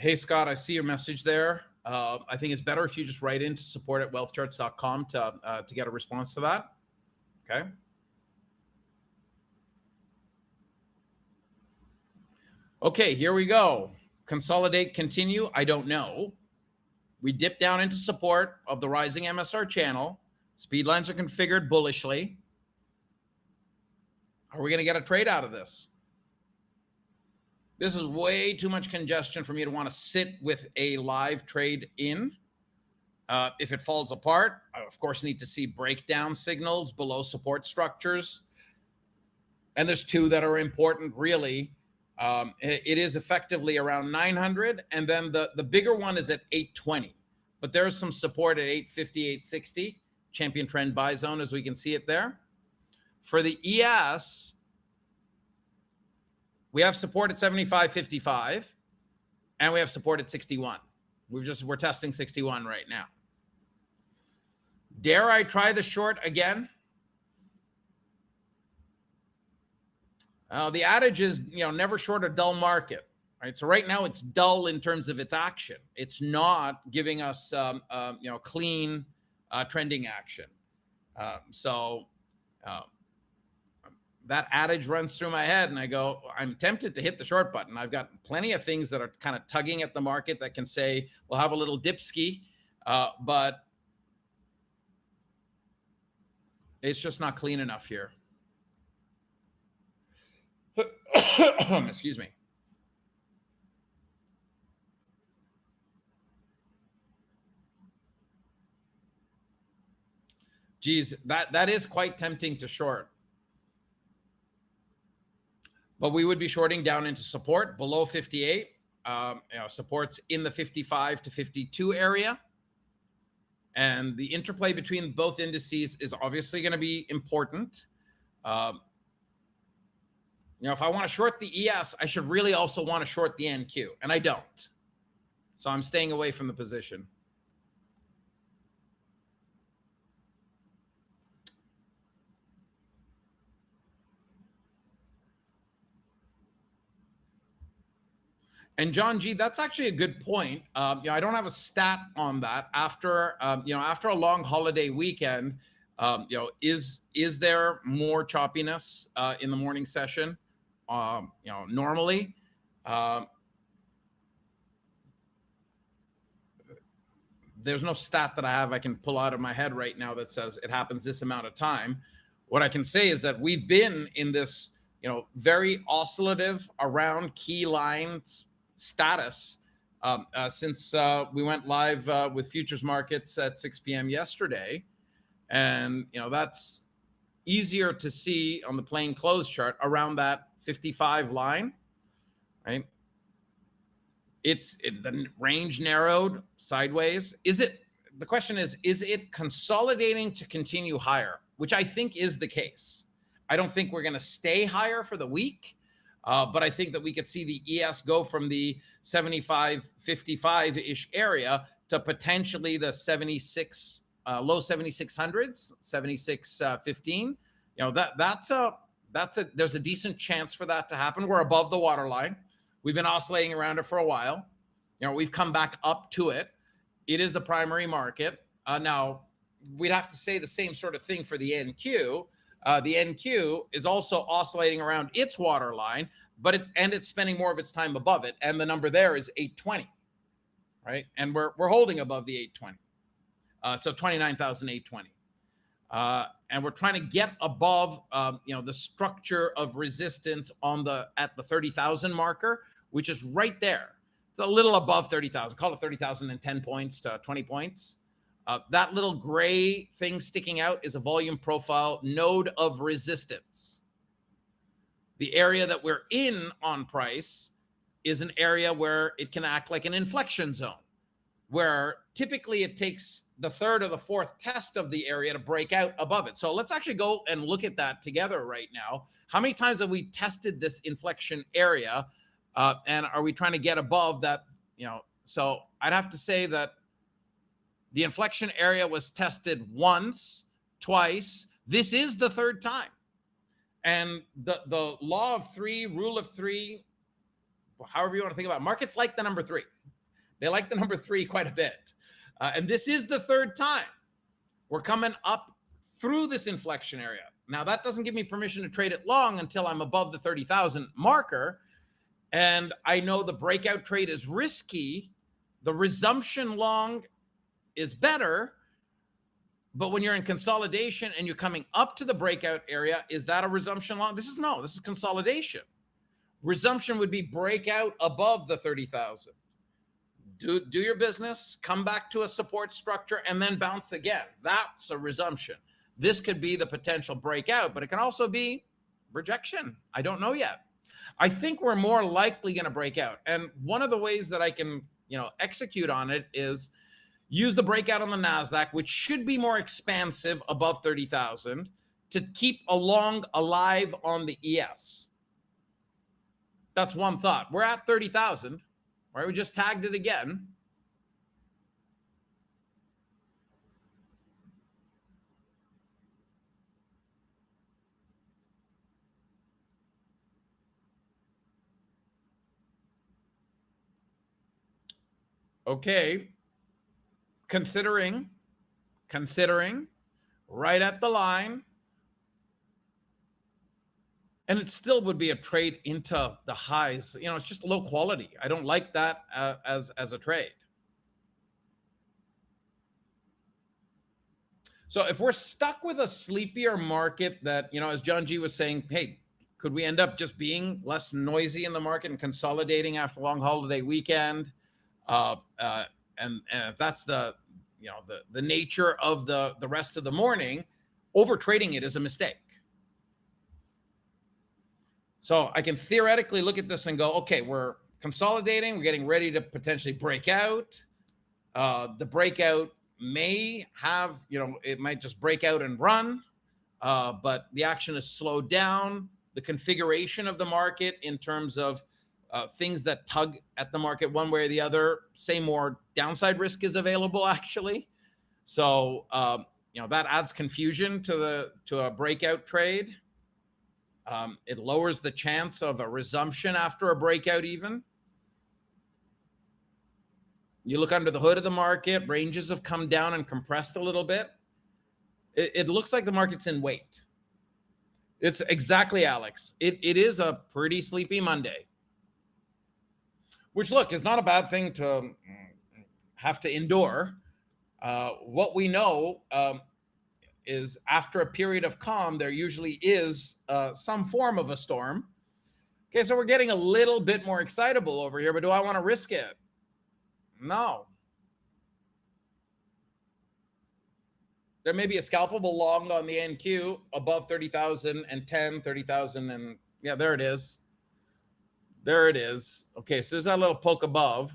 Hey, Scott, I see your message there. I think it's better if you just write into support@wealthcharts.com to get a response to that. Okay. Okay, here we go. Consolidate, continue. I don't know. We dip down into support of the rising MSR channel. Speed lines are configured bullishly. Are we going to get a trade out of this? This is way too much congestion for me to want to sit with a live trade in. If it falls apart, I, of course, need to see breakdown signals below support structures. And there's two that are important, really. It is effectively around 900, and then the bigger one is at 820. But there is some support at 850, 860, champion trend buy zone, as we can see it there. For the ES, we have support at 75.55, and we have support at 61. We're testing 61 right now. Dare I try the short again? The adage is, never short a dull market, right? So right now it's dull in terms of its action. It's not giving us, clean trending action. That adage runs through my head, and I go, I'm tempted to hit the short button. I've got plenty of things that are kind of tugging at the market that can say, we'll have a little dipski, but it's just not clean enough here. Excuse me. Geez, that is quite tempting to short. But we would be shorting down into support below 58. Supports in the 55 to 52 area. And the interplay between both indices is obviously going to be important. If I want to short the ES, I should really also want to short the NQ, and I don't. So I'm staying away from the position. And John G, that's actually a good point. I don't have a stat on that. After after a long holiday weekend, is there more choppiness in the morning session? Normally, there's no stat that I can pull out of my head right now that says it happens this amount of time. What I can say is that we've been in this, very oscillative around key lines status since we went live with futures markets at 6 p.m. yesterday. And, that's easier to see on the plain close chart around that 55 line, right? The range narrowed sideways. The question is it consolidating to continue higher, which I think is the case. I don't think we're going to stay higher for the week. But I think that we could see the ES go from the 75-55-ish area to potentially the 76, low 7600s, 76.15. There's a decent chance for that to happen. We're above the waterline. We've been oscillating around it for a while. We've come back up to it. It is the primary market. Now, we'd have to say the same sort of thing for the NQ. The NQ is also oscillating around its waterline, but it's spending more of its time above it, and the number there is 820, right? And we're holding above the 820, so 29,820, and we're trying to get above, the structure of resistance at the 30,000 marker, which is right there. It's a little above 30,000. Call it 30,010 points to 20 points. That little gray thing sticking out is a volume profile node of resistance. The area that we're in on price is an area where it can act like an inflection zone, where typically it takes the third or the fourth test of the area to break out above it. So let's actually go and look at that together right now. How many times have we tested this inflection area? And are we trying to get above that? So I'd have to say that the inflection area was tested once, twice. This is the third time. And the law of three, rule of three, however you want to think about it, markets like the number three. They like the number 3 quite a bit. And this is the third time we're coming up through this inflection area. Now, that doesn't give me permission to trade it long until I'm above the 30,000 marker. And I know the breakout trade is risky. The resumption long is better. But when you're in consolidation and you're coming up to the breakout area, is that a resumption long? This is consolidation. Resumption would be breakout above the 30,000. Do your business, come back to a support structure, and then bounce again. That's a resumption. This could be the potential breakout, but it can also be rejection. I don't know yet. I think we're more likely going to break out. And one of the ways that I can, execute on it is use the breakout on the NASDAQ, which should be more expansive above 30,000, to keep along alive on the ES. That's one thought. We're at 30,000, right? We just tagged it again. Okay. Considering right at the line. And it still would be a trade into the highs. It's just low quality. I don't like that as a trade. So if we're stuck with a sleepier market that, as John G was saying, hey, could we end up just being less noisy in the market and consolidating after a long holiday weekend? And if that's the nature of the rest of the morning, over trading it is a mistake. So I can theoretically look at this and go, okay, we're consolidating. We're getting ready to potentially break out. The breakout may have, it might just break out and run, but the action is slowed down. The configuration of the market in terms of things that tug at the market one way or the other, say more downside risk is available actually. So, that adds confusion to a breakout trade. It lowers the chance of a resumption after a breakout even. You look under the hood of the market, ranges have come down and compressed a little bit. It looks like the market's in wait. It's exactly, Alex. It is a pretty sleepy Monday. Which, look, is not a bad thing to have to endure. What we know is after a period of calm, there usually is some form of a storm. Okay, so we're getting a little bit more excitable over here, but do I want to risk it? No. There may be a scalpable long on the NQ above 30,000 and 10, 30,000, and yeah, there it is. There it is. Okay, so there's that little poke above.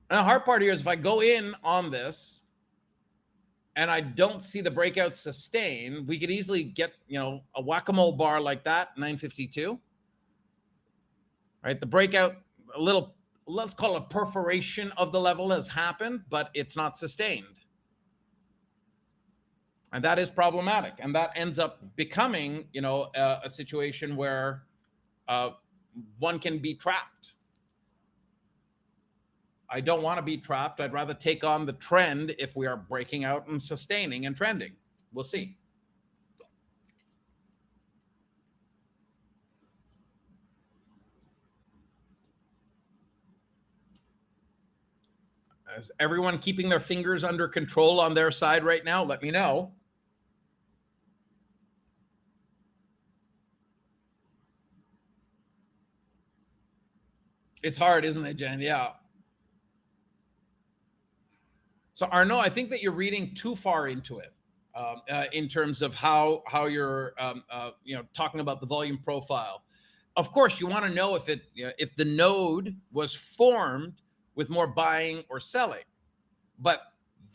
And the hard part here is if I go in on this and I don't see the breakout sustain, we could easily get, a whack-a-mole bar like that, 952. Right? The breakout, a little, let's call it perforation of the level has happened, but it's not sustained. And that is problematic. And that ends up becoming, a situation where one can be trapped. I don't want to be trapped. I'd rather take on the trend if we are breaking out and sustaining and trending. We'll see. Is everyone keeping their fingers under control on their side right now? Let me know. It's hard, isn't it, Jen? Yeah. So Arnaud, I think that you're reading too far into it in terms of how you're talking about the volume profile. Of course, you want to know if the node was formed with more buying or selling, but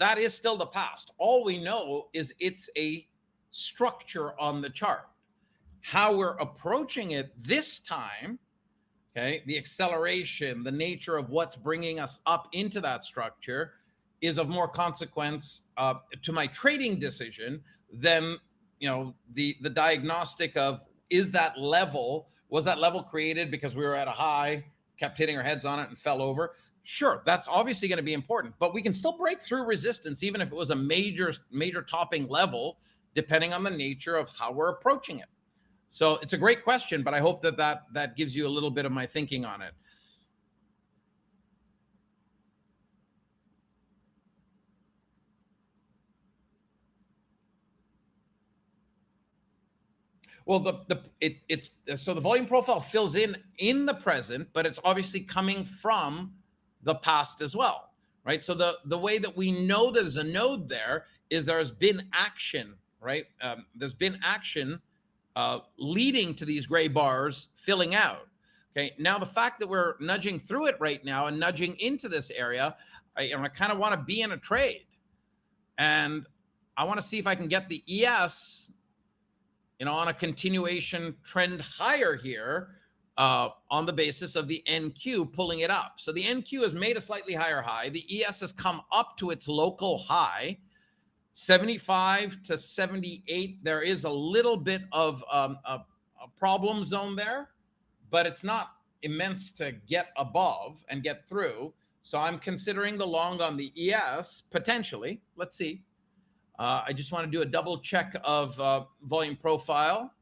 that is still the past. All we know is it's a structure on the chart. How we're approaching it this time, okay, the acceleration, the nature of what's bringing us up into that structure is of more consequence to my trading decision than the diagnostic of was that level created because we were at a high kept hitting our heads on it and fell over. Sure, that's obviously going to be important, but we can still break through resistance even if it was a major topping level, depending on the nature of how we're approaching it. So it's a great question, but I hope that gives you a little bit of my thinking on it. Well, so the volume profile fills in the present, but it's obviously coming from the past as well, right? So the way that we know there's a node there is there's been action, right? There's been action leading to these gray bars filling out. Okay, now the fact that we're nudging through it right now and nudging into this area, I kind of want to be in a trade, and I want to see if I can get the ES, on a continuation trend higher here on the basis of the NQ pulling it up. So the NQ has made a slightly higher high. The ES has come up to its local high, 75 to 78. There is a little bit of a problem zone there, but it's not immense to get above and get through. So I'm considering the long on the ES potentially. Let's see. I just want to do a double check of volume profile.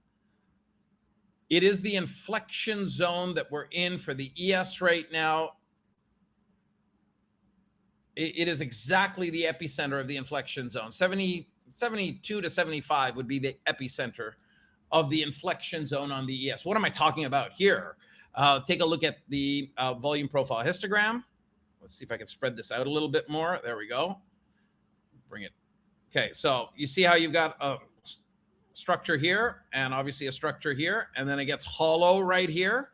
It is the inflection zone that we're in for the ES right now. It is exactly the epicenter of the inflection zone. 72 to 75 would be the epicenter of the inflection zone on the ES. What am I talking about here? Take a look at the volume profile histogram. Let's see if I can spread this out a little bit more. There we go. Bring it. Okay, so you see how you've got a structure here and obviously a structure here, and then it gets hollow right here.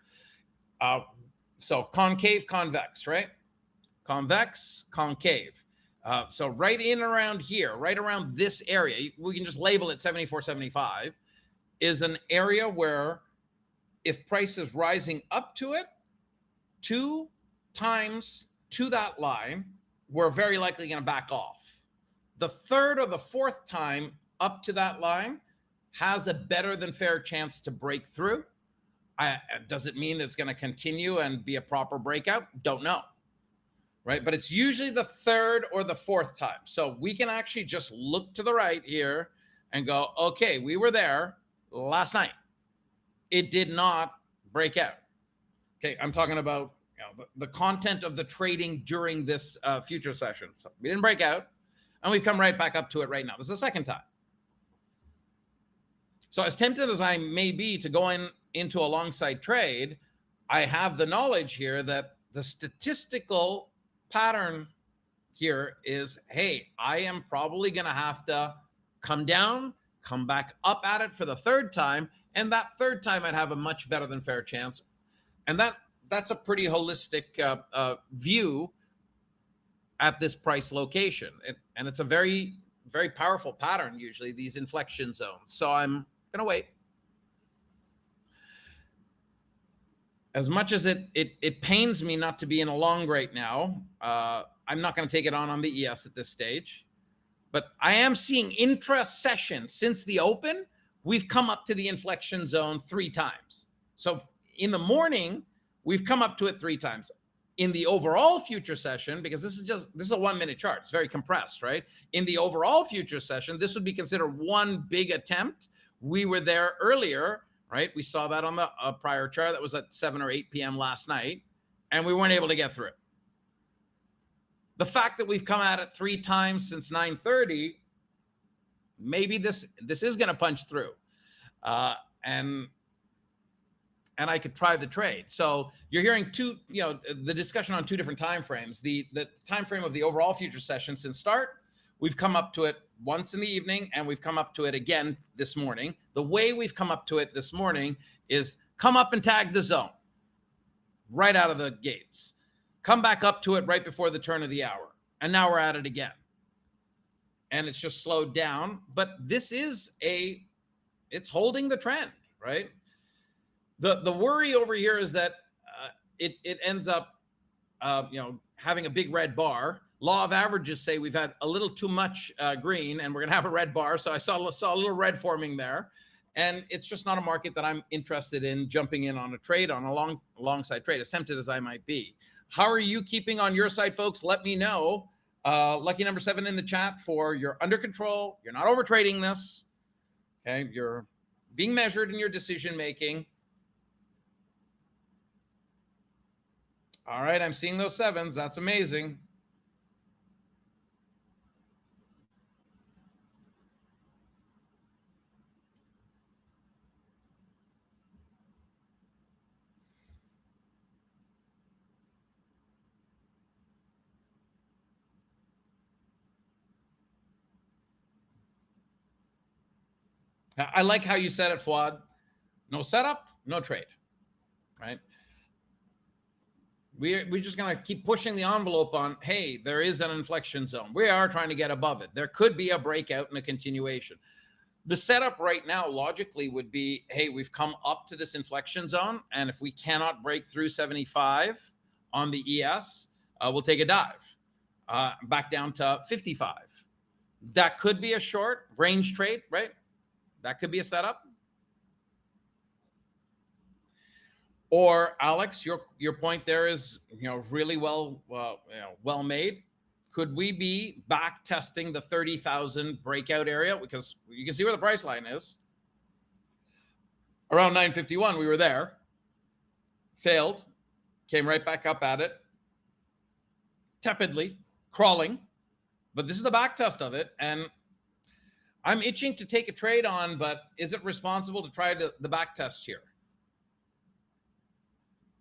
So concave, convex, right? Convex, concave. So right in around here, right around this area, we can just label it 74, 75, is an area where if price is rising up to it, 2 times to that line, we're very likely going to back off. The third or the fourth time up to that line has a better than fair chance to break through. Does it mean it's going to continue and be a proper breakout? Don't know, right? But it's usually the third or the fourth time. So we can actually just look to the right here and go, okay, we were there last night. It did not break out. Okay, I'm talking about the content of the trading during this future session. So we didn't break out. And we've come right back up to it right now. This is the second time. So as tempted as I may be to go into a long side trade, I have the knowledge here that the statistical pattern here is, hey, I am probably going to have to come down, come back up at it for the third time. And that third time I'd have a much better than fair chance. And that's a pretty holistic view at this price location. And it's a very, very powerful pattern, usually, these inflection zones. So I'm going to wait. As much as it pains me not to be in a long right now, I'm not going to take it on the ES at this stage. But I am seeing intra-session since the open, we've come up to the inflection zone 3 times. So in the morning, we've come up to it 3 times. In the overall future session, because this is a 1 minute chart, it's very compressed, right? In the overall future session, this would be considered one big attempt. We were there earlier, right? We saw that on the prior chart that was at 7 or 8 p.m. last night, and we weren't able to get through it. The fact that we've come at it 3 times since 9:30, maybe this is going to punch through, and I could try the trade. So you're hearing the discussion on 2 different time frames. The time frame of the overall future session since start, we've come up to it once in the evening, and we've come up to it again this morning. The way we've come up to it this morning is come up and tag the zone right out of the gates. Come back up to it right before the turn of the hour. And now we're at it again. And it's just slowed down. But this is it's holding the trend, right? The worry over here is that it ends up, having a big red bar. Law of averages say we've had a little too much green, and we're going to have a red bar. So I saw a little red forming there, And it's just not a market that I'm interested in jumping in on a trade, on a alongside trade, as tempted as I might be. How are you keeping on your side, folks? Let me know. Lucky number 7 in the chat for you're under control. You're not over trading this. Okay. You're being measured in your decision making. All right. I'm seeing those 7s. That's amazing. I like how you said it, Fuad. No setup, no trade, right? We're just going to keep pushing the envelope on, hey, there is an inflection zone. We are trying to get above it. There could be a breakout and a continuation. The setup right now logically would be, hey, we've come up to this inflection zone, and if we cannot break through 75 on the ES, we'll take a dive back down to 55. That could be a short range trade, right? That could be a setup. Or Alex, your point there is really well made. Could we be back testing the 30,000 breakout area? Because you can see where the price line is. Around 951, we were there. Failed. Came right back up at it. Tepidly, crawling. But this is the back test of it. And I'm itching to take a trade on, but is it responsible to try the back test here?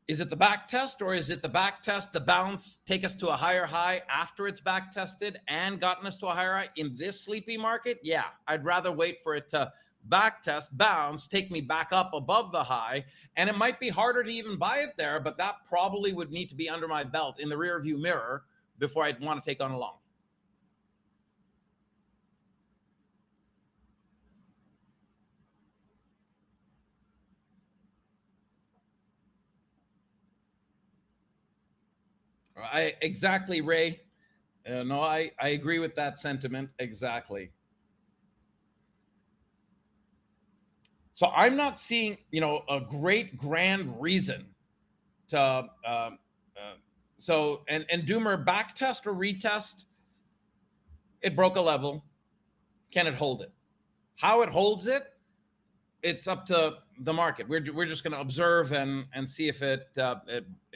Is it the back test, or is it the back test, the bounce, take us to a higher high after it's back tested and gotten us to a higher high in this sleepy market? Yeah, I'd rather wait for it to back test, bounce, take me back up above the high. And it might be harder to even buy it there, but that probably would need to be under my belt in the rear view mirror before I'd want to take on a long. Exactly, Ray. No, I agree with that sentiment. Exactly. So I'm not seeing, a great grand reason to, and Doomer, back test or retest, it broke a level. Can it hold it? How it holds it, it's up to the market. We're just going to observe and see if it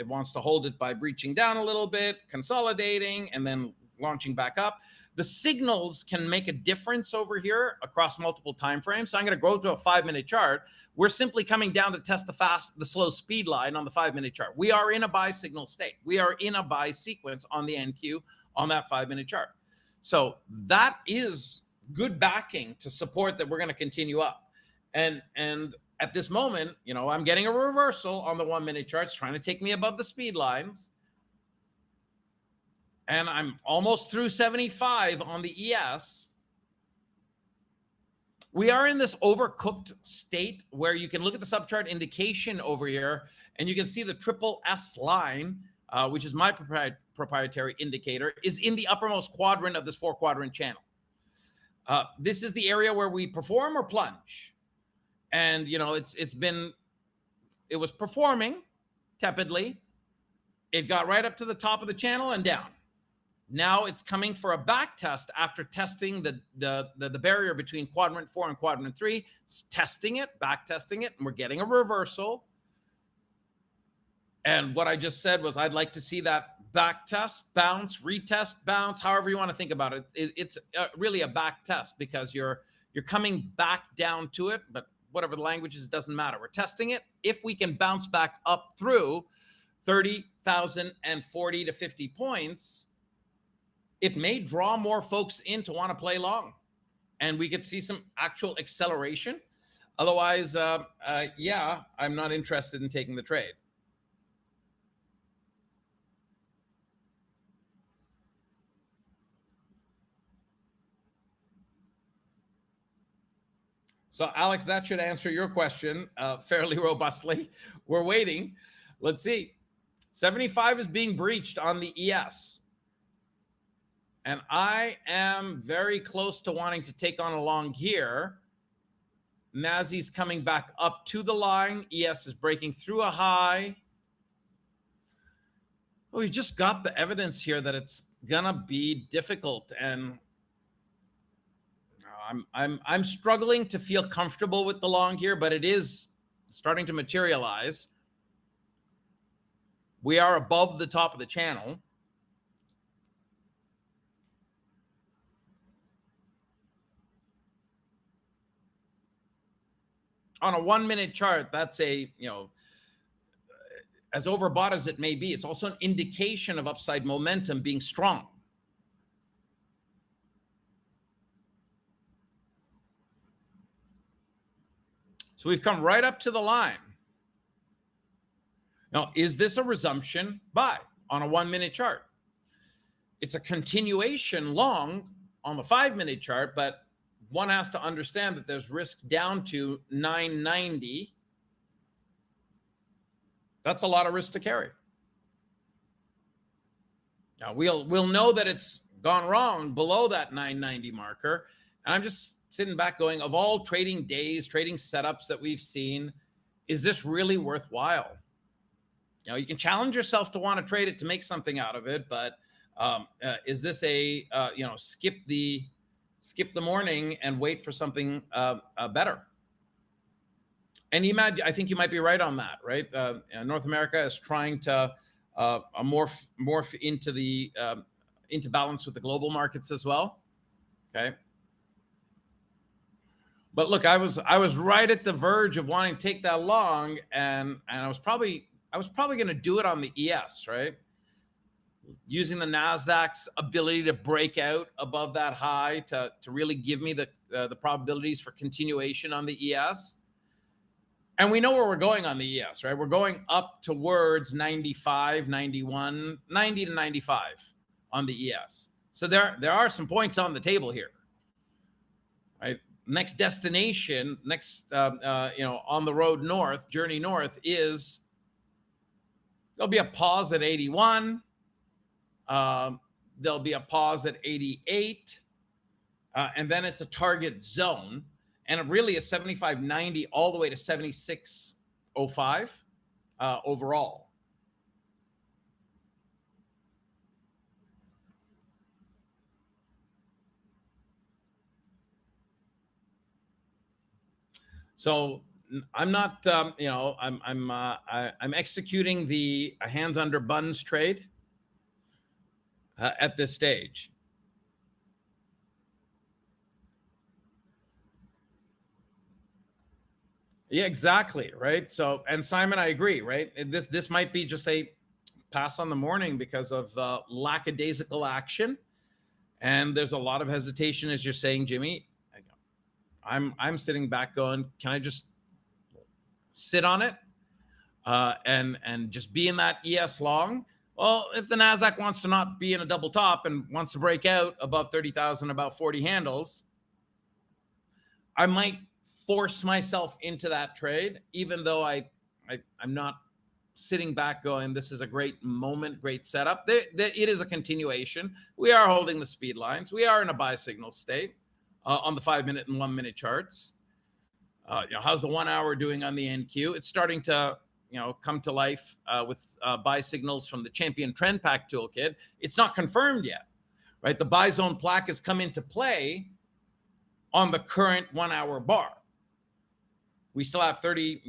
wants to hold it by breaching down a little bit, consolidating, and then launching back up. The signals can make a difference over here across multiple time frames. So I'm going to go to a 5-minute chart. We're simply coming down to test the slow speed line on the 5-minute chart. We are in a buy signal state. We are in a buy sequence on the NQ on that 5-minute chart. So that is good backing to support that we're going to continue up. And at this moment, I'm getting a reversal on the 1-minute charts, trying to take me above the speed lines. And I'm almost through 75 on the ES. We are in this overcooked state where you can look at the subchart indication over here, and you can see the triple S line, which is my proprietary indicator, is in the uppermost quadrant of this 4-quadrant channel. This is the area where we perform or plunge. And, it was performing tepidly. It got right up to the top of the channel and down. Now it's coming for a back test after testing the barrier between quadrant 4 and quadrant 3. It's testing it, back testing it, and we're getting a reversal. And what I just said was I'd like to see that back test, bounce, retest, bounce, however you want to think about it. It's really a back test because you're coming back down to it, but whatever the language is, it doesn't matter. We're testing it. If we can bounce back up through 30,000 and 40 to 50 points, it may draw more folks in to want to play long, and we could see some actual acceleration. Otherwise, yeah, I'm not interested in taking the trade. So, Alex, that should answer your question fairly robustly. We're waiting. Let's see. 75 is being breached on the ES. And I am very close to wanting to take on a long here. Nazi's coming back up to the line. ES is breaking through a high. Well, we just got the evidence here that it's gonna be difficult, and I'm struggling to feel comfortable with the long here, but it is starting to materialize. We are above the top of the channel. On a 1 minute chart, that's a, as overbought as it may be, it's also an indication of upside momentum being strong. So we've come right up to the line. Now, is this a resumption buy on a 1 minute chart? It's a continuation long on the 5 minute chart, but one has to understand that there's risk down to 990. That's a lot of risk to carry. Now we'll know that it's gone wrong below that 990 marker. And I'm just sitting back going, of all trading days, trading setups that we've seen, is this really worthwhile? You can challenge yourself to want to trade it to make something out of it, but is this a skip the morning and wait for something better? And I think you might be right on that, right? North America is trying to morph into balance with the global markets as well. Okay. But look, I was right at the verge of wanting to take that long, and I was probably going to do it on the ES, right? Using the Nasdaq's ability to break out above that high to really give me the probabilities for continuation on the ES. And we know where we're going on the ES, right? We're going up towards 95, 91, 90 to 95 on the ES. So there are some points on the table here, right? Next destination, on the road north, journey north, is there'll be a pause at 81. There'll be a pause at 88. And then it's a target zone. And it really is 75.90 all the way to 76.05 overall. So I'm not, I'm executing the hands under buns trade at this stage. Yeah, exactly. Right. So, and Simon, I agree. Right. This might be just a pass on the morning because of lackadaisical action, and there's a lot of hesitation, as you're saying, Jimmy. I'm sitting back going, can I just sit on it and just be in that ES long? Well, if the Nasdaq wants to not be in a double top and wants to break out above 30,000, about 40 handles, I might force myself into that trade, even though I'm not sitting back going, this is a great moment, great setup. It is a continuation. We are holding the speed lines. We are in a buy signal state on the 5 minute and 1 minute charts. How's the 1 hour doing on the NQ? It's starting to come to life with buy signals from the Champion Trend Pack Toolkit. It's not confirmed yet, right? The buy zone plaque has come into play on the current 1 hour bar. We still have a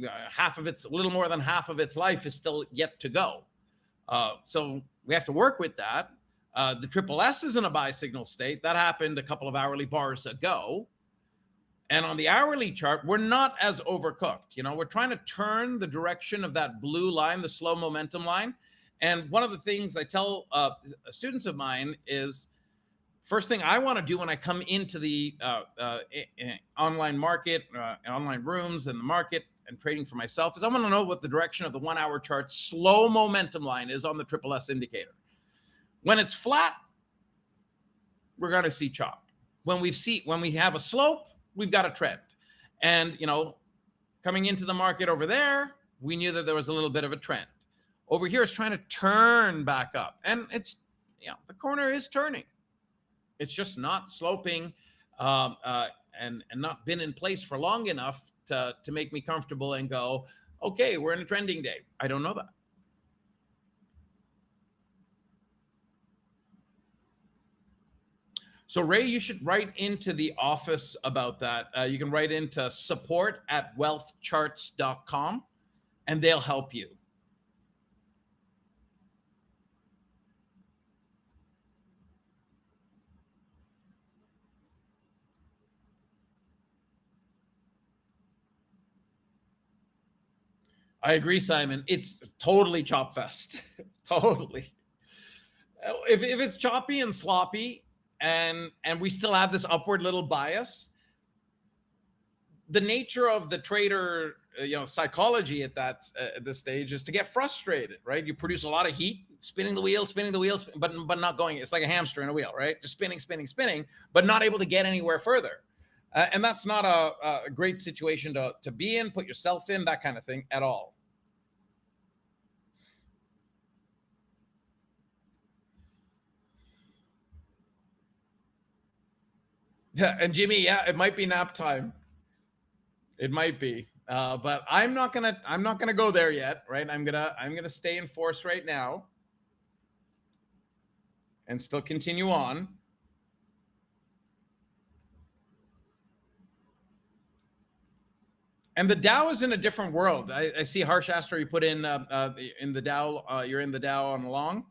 little more than half of its life is still yet to go. So we have to work with that. The triple S is in a buy signal state. That happened a couple of hourly bars ago. And on the hourly chart, we're not as overcooked. We're trying to turn the direction of that blue line, the slow momentum line. And one of the things I tell students of mine is, first thing I want to do when I come into the online market, online rooms and the market and trading for myself, is I want to know what the direction of the 1 hour chart slow momentum line is on the triple S indicator. When it's flat, we're going to see chop. When we have a slope, we've got a trend. And, coming into the market over there, we knew that there was a little bit of a trend. Over here, it's trying to turn back up. And it's, the corner is turning. It's just not sloping and not been in place for long enough to make me comfortable and go, okay, we're in a trending day. I don't know that. So Ray, you should write into the office about that. You can write into support@wealthcharts.com and they'll help you. I agree, Simon. It's totally chop fest. Totally. If it's choppy and sloppy and we still have this upward little bias, the nature of the trader, psychology at this stage is to get frustrated, right? You produce a lot of heat, spinning the wheel, but not going. It's like a hamster in a wheel, right? Just spinning, but not able to get anywhere further. And that's not a great situation to be in, put yourself in, that kind of thing at all. Yeah, and Jimmy, yeah, it might be nap time. It might be, but I'm not gonna go there yet, right? I'm gonna stay in force right now, and still continue on. And the Dow is in a different world. I see Harsh Astor, you put in the Dow. You're in the Dow on the long.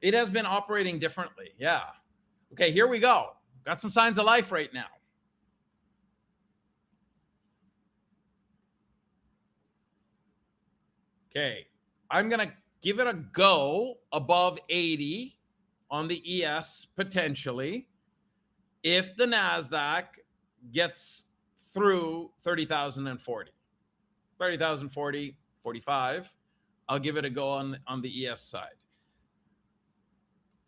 It has been operating differently. Yeah. Okay, here we go. Got some signs of life right now. Okay, I'm gonna give it a go above 80 on the ES potentially. If the NASDAQ gets through 30,040, 30,040, 45, I'll give it a go on the ES side.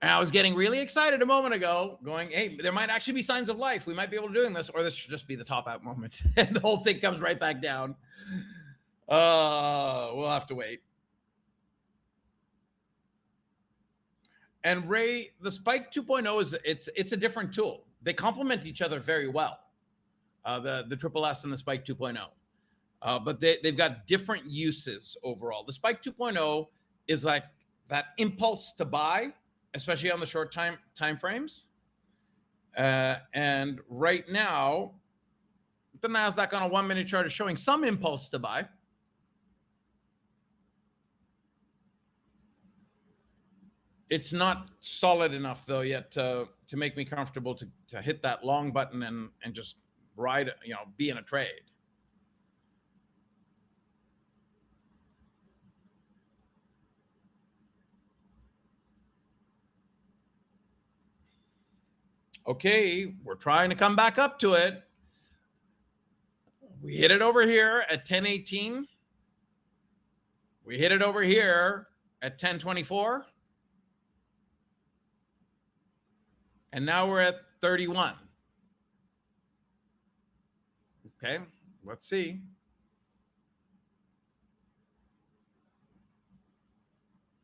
And I was getting really excited a moment ago, going, hey, there might actually be signs of life. We might be able to do this, or this should just be the top out moment. And the whole thing comes right back down. We'll have to wait. And Ray, the Spike 2.0 it's a different tool. They complement each other very well. The Triple S and the Spike 2.0. But they've got different uses overall. The Spike 2.0 is like that impulse to buy, especially on the short time frames. And right now, the NASDAQ on a 1 minute chart is showing some impulse to buy. It's not solid enough though yet to make me comfortable to hit that long button and just ride, be in a trade. Okay, we're trying to come back up to it. We hit it over here at 1018. We hit it over here at 1024. And now we're at 31. Okay, let's see.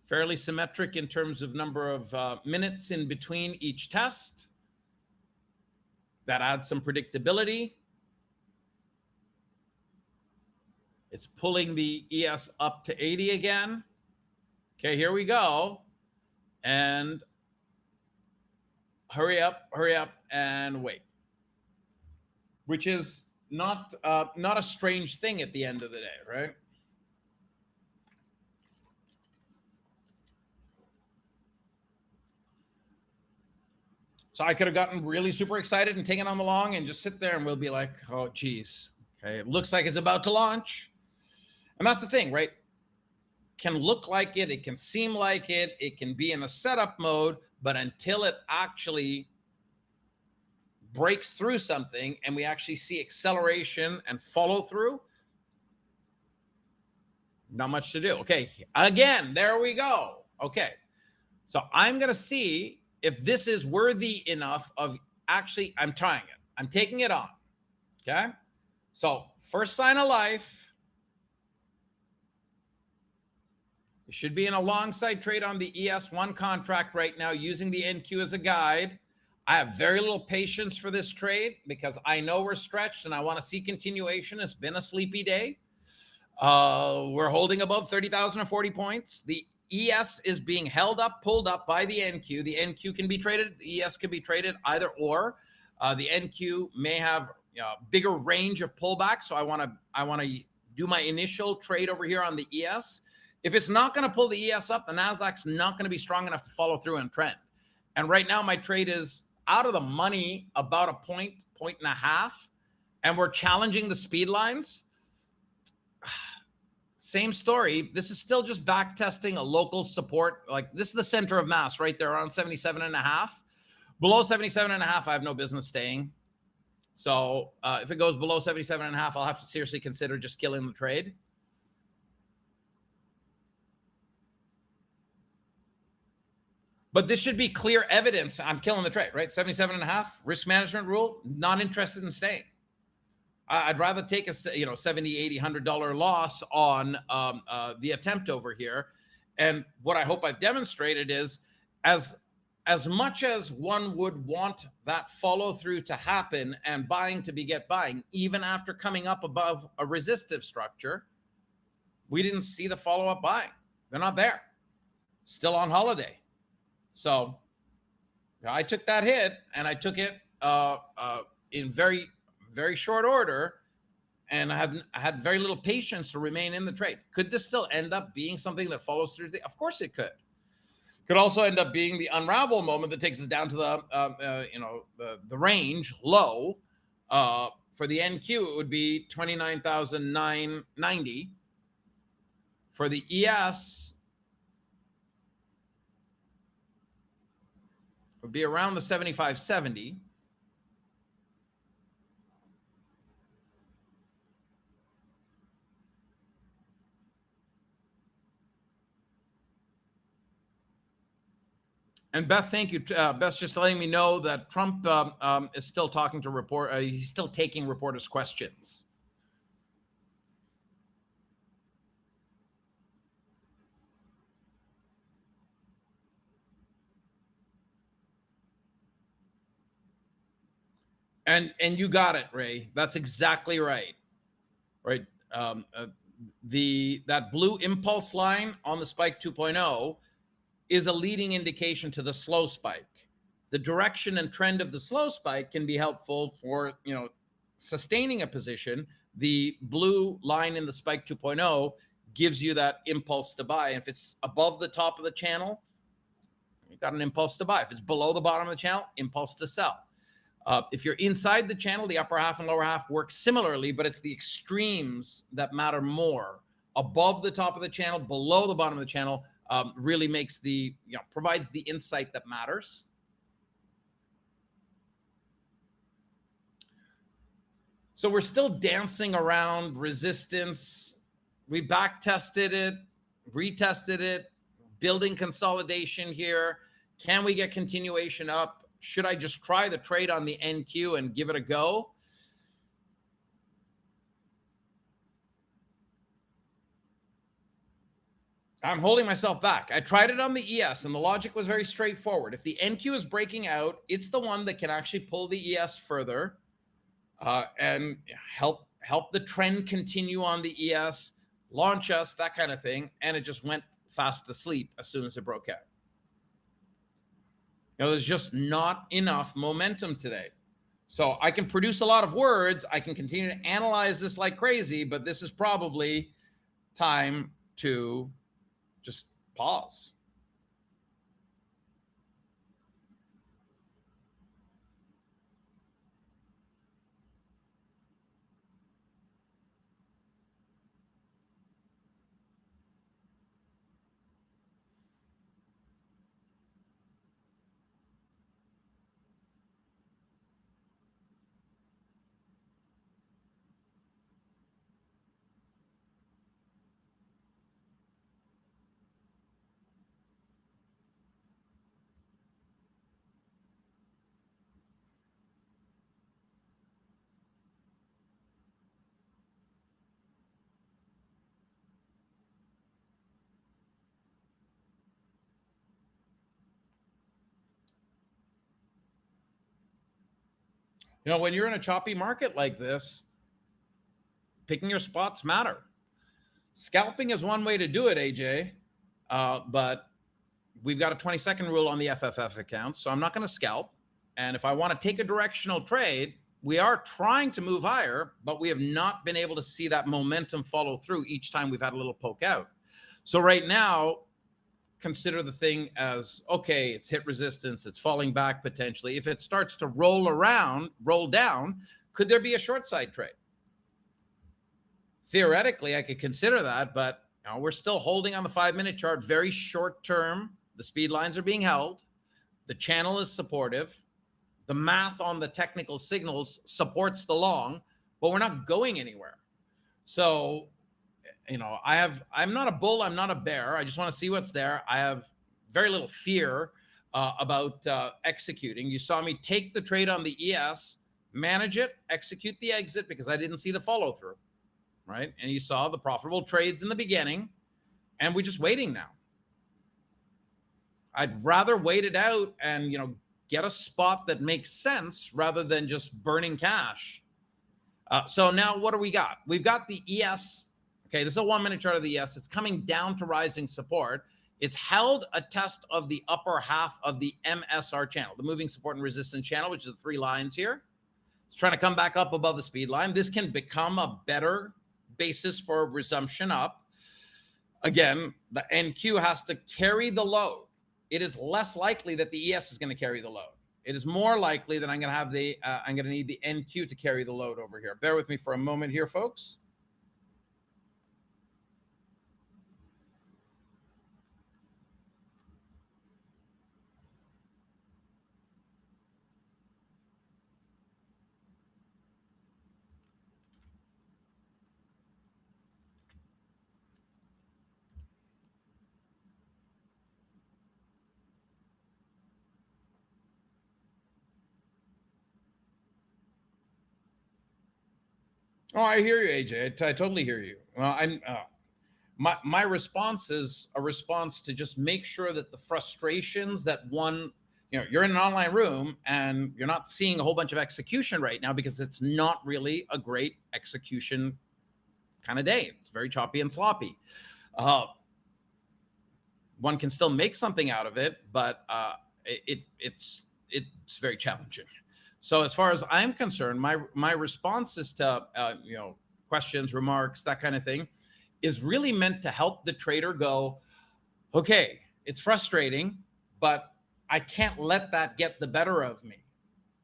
Fairly symmetric in terms of number of minutes in between each test. That adds some predictability. It's pulling the ES up to 80 again. Okay, here we go. And hurry up, and wait. Which is not a strange thing at the end of the day, right? So I could have gotten really super excited and taken on the long and just sit there and we'll be like, oh, geez. Okay, it looks like it's about to launch. And that's the thing, right? Can look like it. It can seem like it. It can be in a setup mode. But until it actually breaks through something and we actually see acceleration and follow through, not much to do. Okay, again, there we go. Okay, so I'm going to see if this is worthy enough of actually, I'm trying it. I'm taking it on. Okay, so first sign of life. You should be in a long side trade on the ES1 contract right now using the NQ as a guide. I have very little patience for this trade because I know we're stretched and I want to see continuation. It's been a sleepy day. We're holding above 30,040 points. The ES is being held up, pulled up by the NQ. The NQ can be traded. The ES can be traded either or. The NQ may have bigger range of pullback. So I want to do my initial trade over here on the ES. If it's not going to pull the ES up, the Nasdaq's not going to be strong enough to follow through and trend. And right now my trade is out of the money about a point and a half, and we're challenging the speed lines. Same story. This is still just back testing a local support. Like, this is the center of mass right there around 77.5. Below 77.5, I have no business staying. So if it goes below 77.5, I'll have to seriously consider just killing the trade. But this should be clear evidence I'm killing the trade, right? 77.5, risk management rule, not interested in staying. I'd rather take a $70, $80, $100 loss on the attempt over here. And what I hope I've demonstrated is as much as one would want that follow through to happen and buying to beget buying, even after coming up above a resistive structure, we didn't see the follow-up buying. They're not there. Still on holiday. So I took that hit and I took it in very, very short order, and I had very little patience to remain in the trade. Could this still end up being something that follows through? Of course it could. Could also end up being the unravel moment that takes us down to the range low. For the NQ, it would be 29,990. For the ES, it would be around the 75.70. And Beth, thank you. Beth's just letting me know that Trump is still talking to he's still taking reporters' questions. And you got it, Ray. That's exactly right. Right. That blue impulse line on the spike 2.0 is a leading indication to the slow spike. The direction and trend of the slow spike can be helpful for, sustaining a position. The blue line in the spike 2.0 gives you that impulse to buy. If it's above the top of the channel, you've got an impulse to buy. If it's below the bottom of the channel, impulse to sell. If you're inside the channel, the upper half and lower half work similarly, but it's the extremes that matter more. Above the top of the channel, below the bottom of the channel, really makes provides the insight that matters. So we're still dancing around resistance. We back tested it, retested it, building consolidation here. Can we get continuation up? Should I just try the trade on the NQ and give it a go? I'm holding myself back. I tried it on the ES and the logic was very straightforward. If the NQ is breaking out, it's the one that can actually pull the ES further and help the trend continue on the ES, launch us, that kind of thing. And it just went fast asleep as soon as it broke out. There's just not enough momentum today. So I can produce a lot of words. I can continue to analyze this like crazy, but this is probably time to just pause. When you're in a choppy market like this, picking your spots matter. Scalping is one way to do it, AJ, but we've got a 20-second rule on the FFF account, so I'm not going to scalp. And if I want to take a directional trade, we are trying to move higher, but we have not been able to see that momentum follow through each time we've had a little poke out. So right now, consider the thing as, okay, it's hit resistance, it's falling back potentially. If it starts to roll down, could there be a short side trade? Theoretically, I could consider that, but we're still holding on the 5-minute chart, very short term. The speed lines are being held. The channel is supportive. The math on the technical signals supports the long, but we're not going anywhere. So, I'm not a bull, I'm not a bear. I just want to see what's there. I have very little fear about executing. You saw me take the trade on the ES, manage it, execute the exit because I didn't see the follow through, right? And you saw the profitable trades in the beginning, and we're just waiting now. I'd rather wait it out and, get a spot that makes sense rather than just burning cash. So now what do we got? We've got the ES. Okay, this is a 1-minute chart of the ES. It's coming down to rising support. It's held a test of the upper half of the MSR channel, the moving support and resistance channel, which is the 3 lines here. It's trying to come back up above the speed line. This can become a better basis for resumption up. Again, the NQ has to carry the load. It is less likely that the ES is going to carry the load. It is more likely that I'm going to have I'm going to need the NQ to carry the load over here. Bear with me for a moment here, folks. Oh, I hear you, AJ. I totally hear you. Well, my response is a response to just make sure that the frustrations that you're in an online room and you're not seeing a whole bunch of execution right now because it's not really a great execution kind of day. It's very choppy and sloppy. One can still make something out of it, but it's very challenging. So as far as I'm concerned, my responses to questions, remarks, that kind of thing, is really meant to help the trader go, okay, it's frustrating, but I can't let that get the better of me,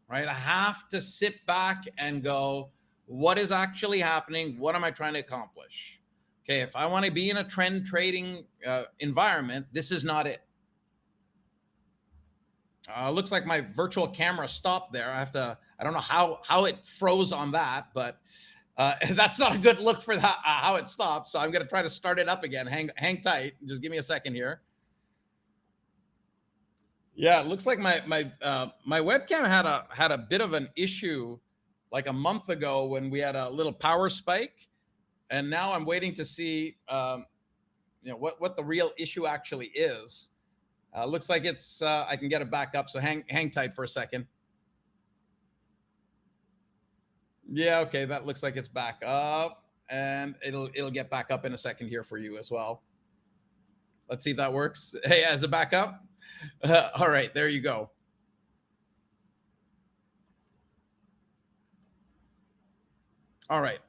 right? I have to sit back and go, what is actually happening? What am I trying to accomplish? Okay, if I want to be in a trend trading environment, this is not it. Looks like my virtual camera stopped there. I don't know how it froze on that, but that's not a good look for that, how it stopped. So I'm going to try to start it up again. Hang tight. Just give me a second here. Yeah, it looks like my webcam had a bit of an issue like a month ago when we had a little power spike, and now I'm waiting to see what the real issue actually is. Looks like it's I can get it back up, so hang tight for a second. Yeah, okay, that looks like it's back up, and it'll get back up in a second here for you as well. Let's see if that works. Hey, as a backup. All right, there you go. All right.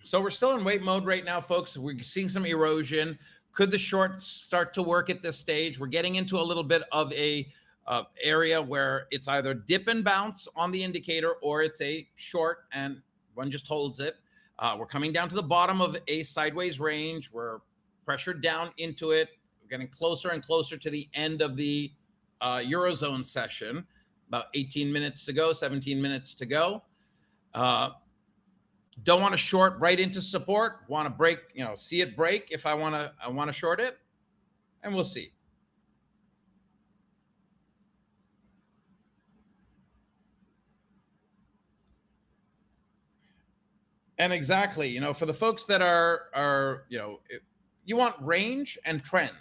So we're still in wait mode right now, folks. We're seeing some erosion. Could the shorts start to work at this stage? We're getting into a little bit of a area where it's either dip and bounce on the indicator or it's a short and one just holds it. We're coming down to the bottom of a sideways range. We're pressured down into it. We're getting closer and closer to the end of the Eurozone session. About 18 minutes to go, 17 minutes to go. Don't want to short right into support. Want to break, see it break if I want to short it, and we'll see. And exactly, for the folks that are you want range and trend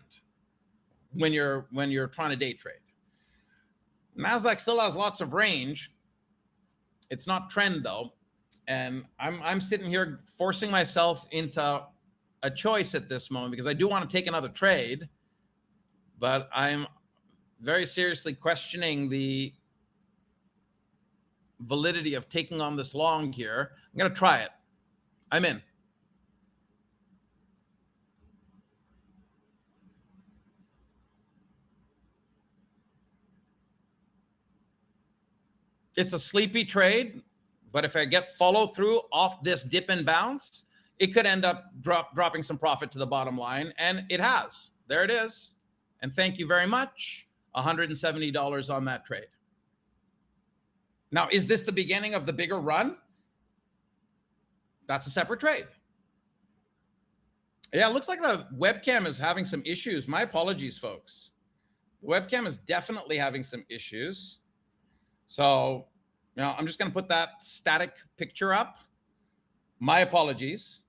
when you're trying to day trade. Nasdaq still has lots of range. It's not trend though. And I'm sitting here forcing myself into a choice at this moment because I do want to take another trade, but I'm very seriously questioning the validity of taking on this long here. I'm going to try it. I'm in. It's a sleepy trade, but if I get follow through off this dip and bounce, it could end up dropping some profit to the bottom line, and it has. There it is. And thank you very much. $170 on that trade. Now, is this the beginning of the bigger run? That's a separate trade. Yeah, it looks like the webcam is having some issues. My apologies, folks. The webcam is definitely having some issues. So, I'm just going to put that static picture up. My apologies.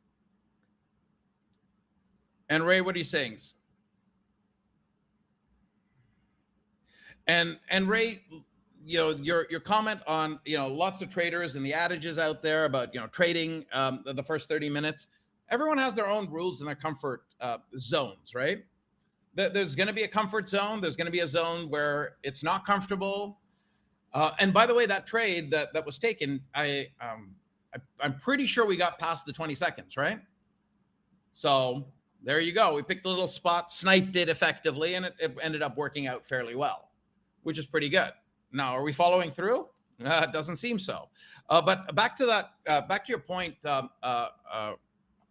And Ray, what are you saying? And Ray, your comment on, lots of traders and the adages out there about, trading the first 30 minutes. Everyone has their own rules and their comfort zones, right? There's going to be a comfort zone. There's going to be a zone where it's not comfortable. And by the way, that trade that was taken, I'm pretty sure we got past the 20 seconds, right? So there you go. We picked a little spot, sniped it effectively, and it ended up working out fairly well, which is pretty good. Now, are we following through? It doesn't seem so. But back to that, back to your point,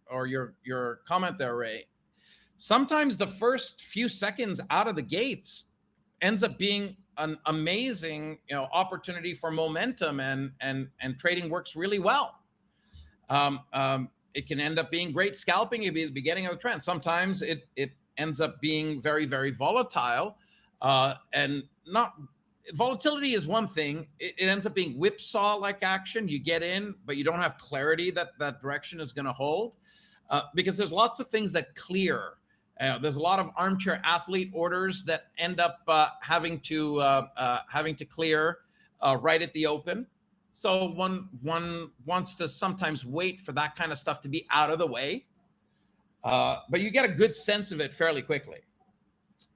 or your comment there, Ray. Sometimes the first few seconds out of the gates ends up being an amazing, opportunity for momentum, and trading works really well. It can end up being great scalping. It'd be the beginning of the trend. Sometimes it ends up being very, very volatile, and not. Volatility is one thing. It ends up being whipsaw-like action. You get in, but you don't have clarity that direction is going to hold, because there's lots of things that clear. There's a lot of armchair athlete orders that end up having to clear right at the open. So one wants to sometimes wait for that kind of stuff to be out of the way, but you get a good sense of it fairly quickly.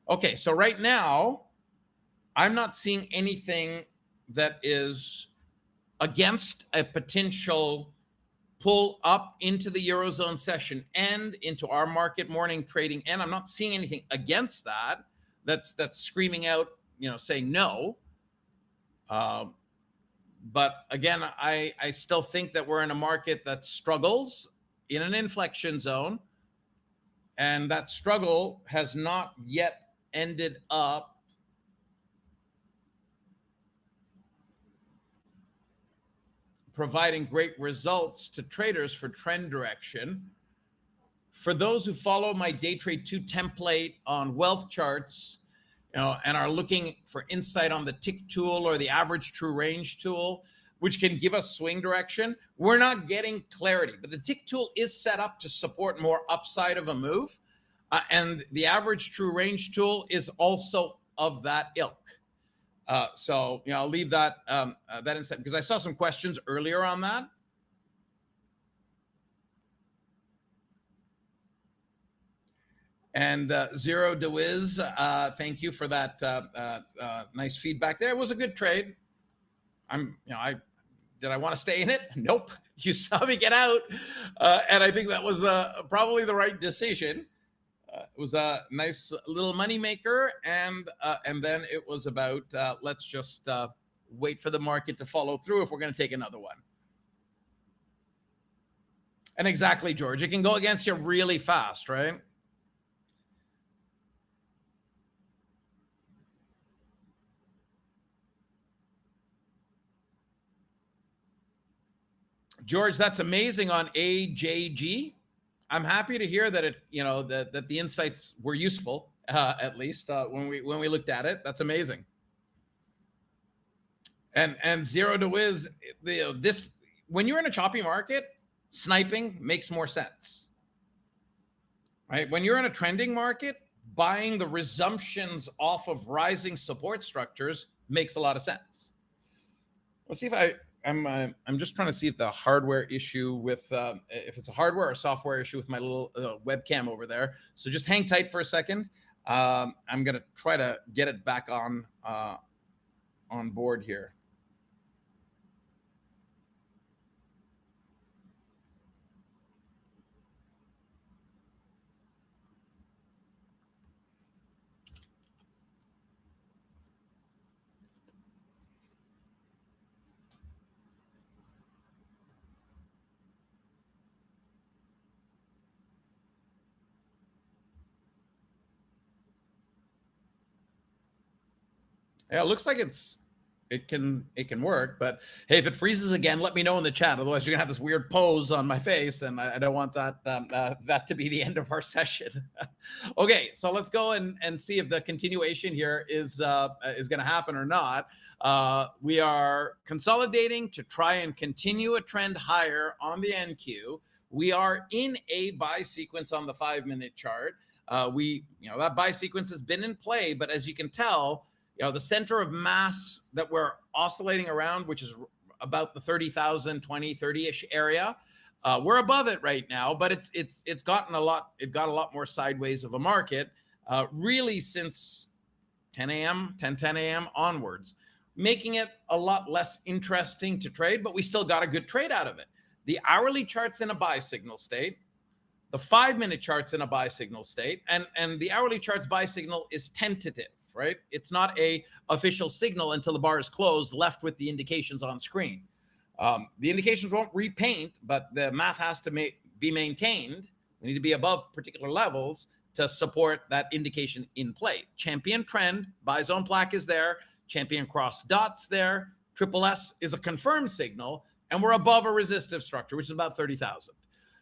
Okay, so right now, I'm not seeing anything that is against a potential pull up into the Eurozone session and into our market morning trading. And I'm not seeing anything against that. That's screaming out, saying no. But again, I still think that we're in a market that struggles in an inflection zone. And that struggle has not yet ended up providing great results to traders for trend direction. For those who follow my day trade 2 template on wealth charts, and are looking for insight on the tick tool or the average true range tool, which can give us swing direction, we're not getting clarity. But the tick tool is set up to support more upside of a move, and the average true range tool is also of that ilk. So, I'll leave that insight because I saw some questions earlier on that. And Zero DeWiz, thank you for that nice feedback there. It was a good trade. Did I want to stay in it? Nope. You saw me get out, and I think that was probably the right decision. It was a nice little money maker, and then it was about let's just wait for the market to follow through if we're going to take another one. And exactly, George, it can go against you really fast, right? George, that's amazing on AJG. I'm happy to hear that that the insights were useful, at least when we looked at it. That's amazing. And Zero to Wiz, this when you're in a choppy market, sniping makes more sense, right? When you're in a trending market, buying the resumptions off of rising support structures makes a lot of sense. Let's see if I I'm just trying to see if the hardware issue with if it's a hardware or software issue with my little webcam over there. So just hang tight for a second. I'm gonna try to get it back on board here. Yeah, it looks like it can work, but hey, if it freezes again, let me know in the chat. Otherwise, you're gonna have this weird pose on my face, and I don't want that to be the end of our session. Okay, so let's go and see if the continuation here is going to happen or not. We are consolidating to try and continue a trend higher on the NQ. We are in a buy sequence on the 5-minute chart. That buy sequence has been in play, but as you can tell, the center of mass that we're oscillating around, which is about the 30,000, 20, 30-ish area, we're above it right now, but it's gotten a lot. It got a lot more sideways of a market, really since 10 a.m. onwards, making it a lot less interesting to trade. But we still got a good trade out of it. The hourly chart's in a buy signal state. The 5-minute chart's in a buy signal state, and the hourly chart's buy signal is tentative. Right? It's not a official signal until the bar is closed, left with the indications on screen. The indications won't repaint, but the math has to be maintained. We need to be above particular levels to support that indication in play. Champion trend, buy zone plaque is there. Champion cross dots there. Triple S is a confirmed signal, and we're above a resistive structure, which is about 30,000.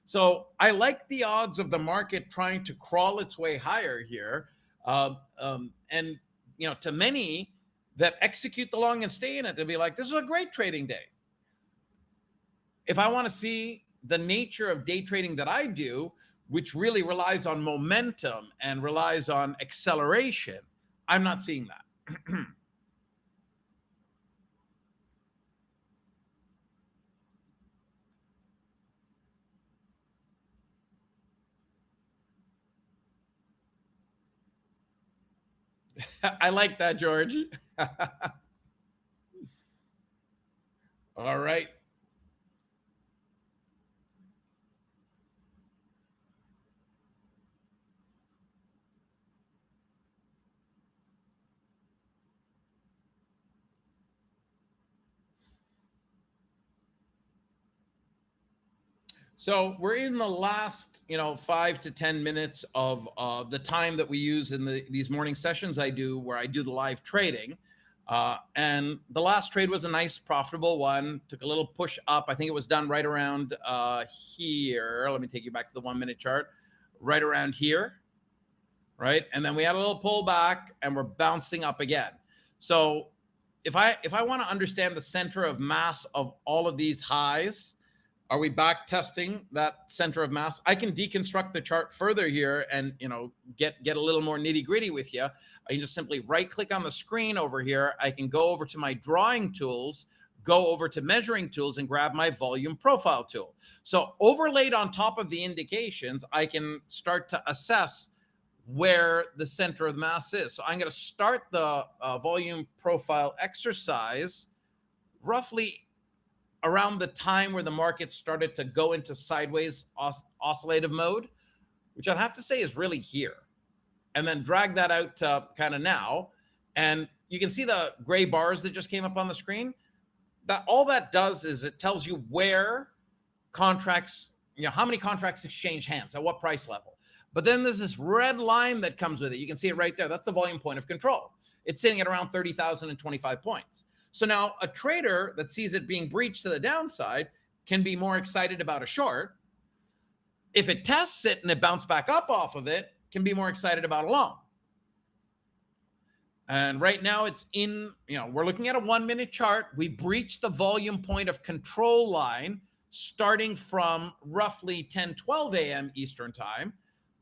So I like the odds of the market trying to crawl its way higher here. And to many that execute the long and stay in it, they'll be like, this is a great trading day. If I want to see the nature of day trading that I do, which really relies on momentum and relies on acceleration, I'm not seeing that. I like that, George. All right. So we're in the last, 5 to 10 minutes of the time that we use in these morning sessions I do, where I do the live trading. And the last trade was a nice, profitable one. Took a little push up. I think it was done right around here. Let me take you back to the 1-minute chart. Right around here, right? And then we had a little pullback, and we're bouncing up again. So if I want to understand the center of mass of all of these highs, are we back testing that center of mass? I can deconstruct the chart further here and get a little more nitty gritty with you. I can just simply right click on the screen over here. I can go over to my drawing tools, go over to measuring tools, and grab my volume profile tool. So overlaid on top of the indications, I can start to assess where the center of mass is. So I'm going to start the volume profile exercise roughly around the time where the market started to go into sideways oscillative mode, which I'd have to say is really here, and then drag that out to kind of now. And you can see the gray bars that just came up on the screen. That all that does is it tells you where contracts, how many contracts exchange hands at what price level. But then there's this red line that comes with it. You can see it right there. That's the volume point of control. It's sitting at around 30,025 points. So now a trader that sees it being breached to the downside can be more excited about a short. If it tests it and it bounced back up off of it, can be more excited about a long. And right now it's in, we're looking at a 1-minute chart. We've breached the volume point of control line starting from roughly 10:12 a.m. Eastern time,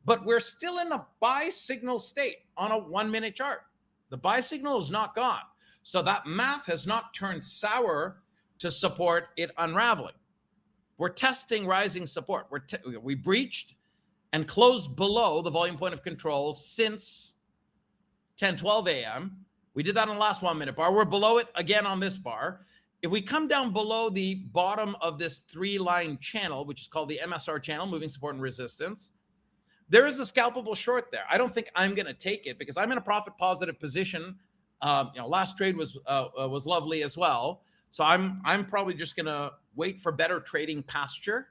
but we're still in a buy signal state on a 1-minute chart. The buy signal is not gone. So that math has not turned sour to support it unraveling. We're testing rising support. We breached and closed below the volume point of control since 10:12 a.m. We did that on the last 1 minute bar. We're below it again on this bar. If we come down below the bottom of this 3-line channel, which is called the MSR channel, moving support and resistance, there is a scalpable short there. I don't think I'm going to take it because I'm in a profit positive position. Last trade was lovely as well. So I'm probably just going to wait for better trading pasture.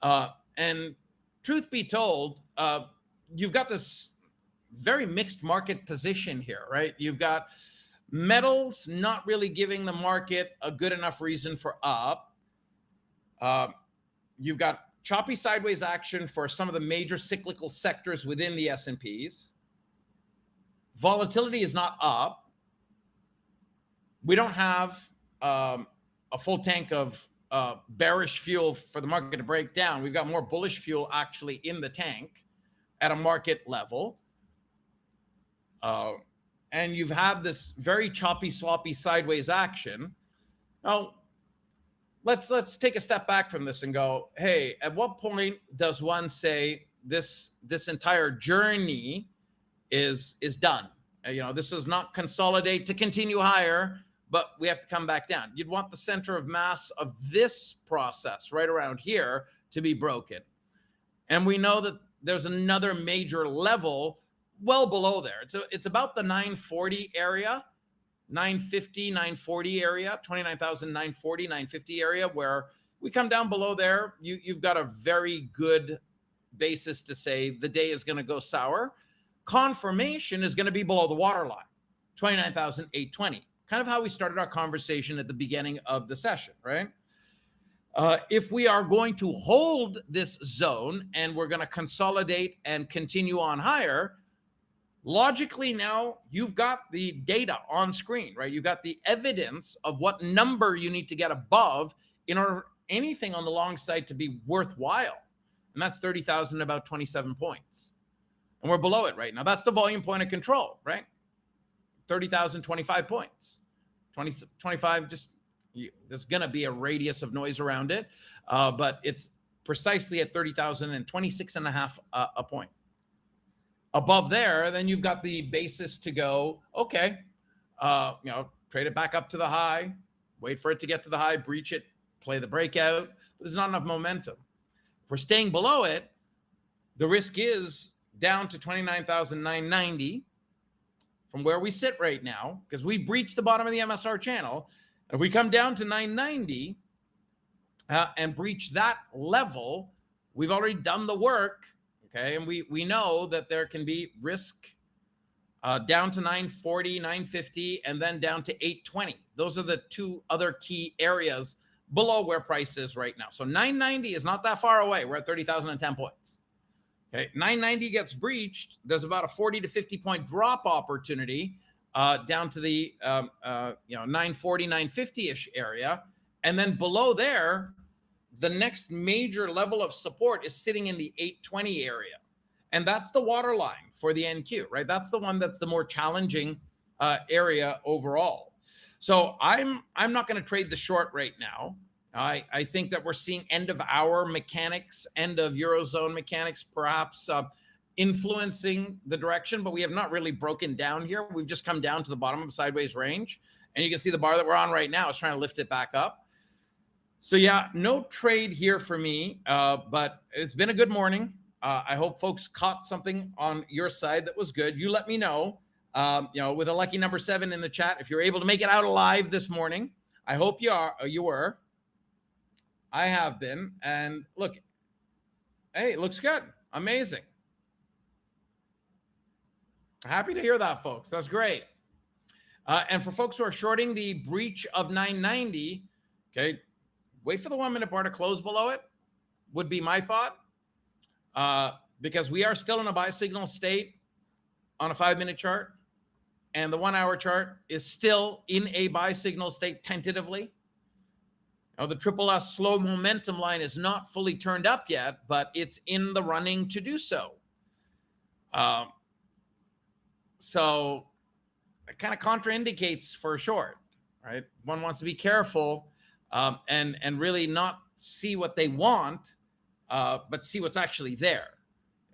And truth be told, you've got this very mixed market position here, right? You've got metals not really giving the market a good enough reason for up. You've got choppy sideways action for some of the major cyclical sectors within the S&Ps. Volatility is not up. We don't have a full tank of bearish fuel for the market to break down. We've got more bullish fuel actually in the tank at a market level. And you've had this very choppy, sloppy sideways action. Now, let's take a step back from this and go, hey, at what point does one say this entire journey is done? This does not consolidate to continue higher, but we have to come back down. You'd want the center of mass of this process right around here to be broken. And we know that there's another major level well below there. It's about the 940 area, 950, 940 area, 29,940, 950 area, where we come down below there. You've got a very good basis to say the day is going to go sour. Confirmation is going to be below the waterline, 29,820. Kind of how we started our conversation at the beginning of the session, right? If we are going to hold this zone and we're going to consolidate and continue on higher, logically now you've got the data on screen, right? You've got the evidence of what number you need to get above in order anything on the long side to be worthwhile. And that's 30,000, about 27 points. And we're below it right now. That's the volume point of control, right? 30,000, 25 points. 25, there's going to be a radius of noise around it. But it's precisely at 30,000 and 26 and a half a point. Above there, then you've got the basis to go, okay, trade it back up to the high, wait for it to get to the high, breach it, play the breakout. But there's not enough momentum. If we're staying below it, the risk is down to 29,990 from where we sit right now, because we breached the bottom of the MSR channel. If we come down to 990 and breach that level, we've already done the work. Okay, and we know that there can be risk down to 940, 950, and then down to 820. Those are the two other key areas below where price is right now. So 990 is not that far away. We're at 30,010 points. Okay, 990 gets breached. There's about a 40 to 50 point drop opportunity down to the 940, 950-ish area. And then below there, the next major level of support is sitting in the 820 area. And that's the water line for the NQ, right? That's the one that's the more challenging area overall. So I'm not going to trade the short right now. I think that we're seeing end of hour mechanics, end of Eurozone mechanics, perhaps influencing the direction, but we have not really broken down here. We've just come down to the bottom of the sideways range. And you can see the bar that we're on right now is trying to lift it back up. So yeah, no trade here for me, but it's been a good morning. I hope folks caught something on your side that was good. You let me know, with a lucky number 7 in the chat, if you're able to make it out alive this morning. I hope you were. I have been. And look, hey, it looks good. Amazing. Happy to hear that, folks. That's great. And for folks who are shorting the breach of 990, okay, wait for the 1 minute bar to close below it, would be my thought, because we are still in a buy signal state on a 5 minute chart, and the 1 hour chart is still in a buy signal state tentatively. Now, the triple S slow momentum line is not fully turned up yet, but it's in the running to do so. So it kind of contraindicates for a short, right? One wants to be careful and really not see what they want, but see what's actually there.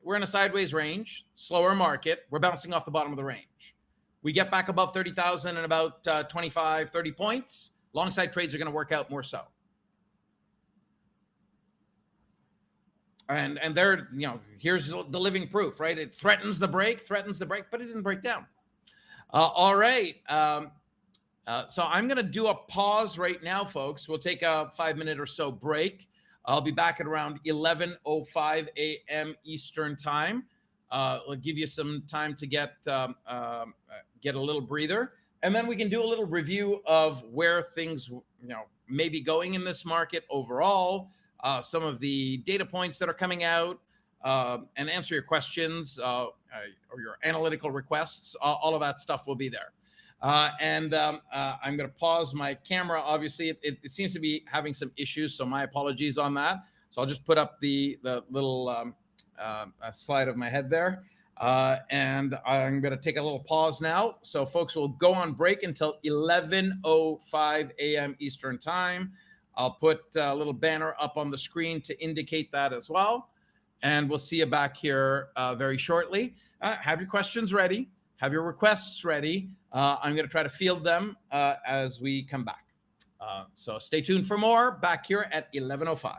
We're in a sideways range, slower market. We're bouncing off the bottom of the range. We get back above 30,000 in about 25, 30 points. Long side trades are going to work out more so. And they're, here's the living proof, right? It threatens the break, but it didn't break down. All right. So I'm going to do a pause right now, folks. We'll take a 5-minute or so break. I'll be back at around 11:05 a.m. Eastern time. We'll give you some time to get a little breather, and then we can do a little review of where things, may be going in this market overall, some of the data points that are coming out, and answer your questions or your analytical requests. All of that stuff will be there. I'm going to pause my camera. Obviously, it seems to be having some issues, so my apologies on that. So I'll just put up the little slide of my head there. And I'm going to take a little pause now. So folks will go on break until 11:05 a.m. Eastern time. I'll put a little banner up on the screen to indicate that as well. And we'll see you back here very shortly. Have your questions ready. Have your requests ready. I'm going to try to field them as we come back. So stay tuned for more back here at 11:05.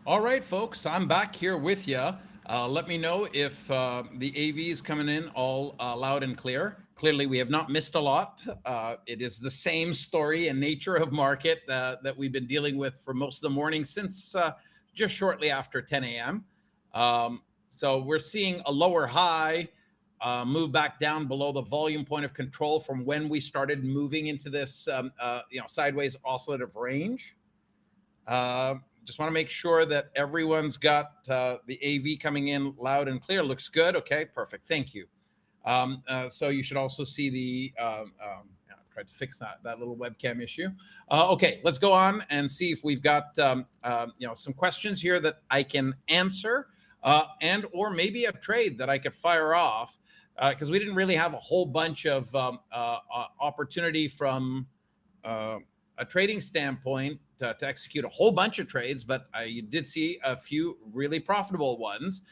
All right, folks, I'm back here with you. Let me know if the AV is coming in all loud and clear. Clearly, we have not missed a lot. It is the same story and nature of market that we've been dealing with for most of the morning since just shortly after 10 a.m. So we're seeing a lower high move back down below the volume point of control from when we started moving into this sideways oscillative range. Just want to make sure that everyone's got the AV coming in loud and clear. Looks good. Okay, perfect. Thank you. So you should also see the, tried to fix that little webcam issue. Okay, let's go on and see if we've got some questions here that I can answer and or maybe a trade that I could fire off because we didn't really have a whole bunch of opportunity from a trading standpoint to execute a whole bunch of trades, but you did see a few really profitable ones,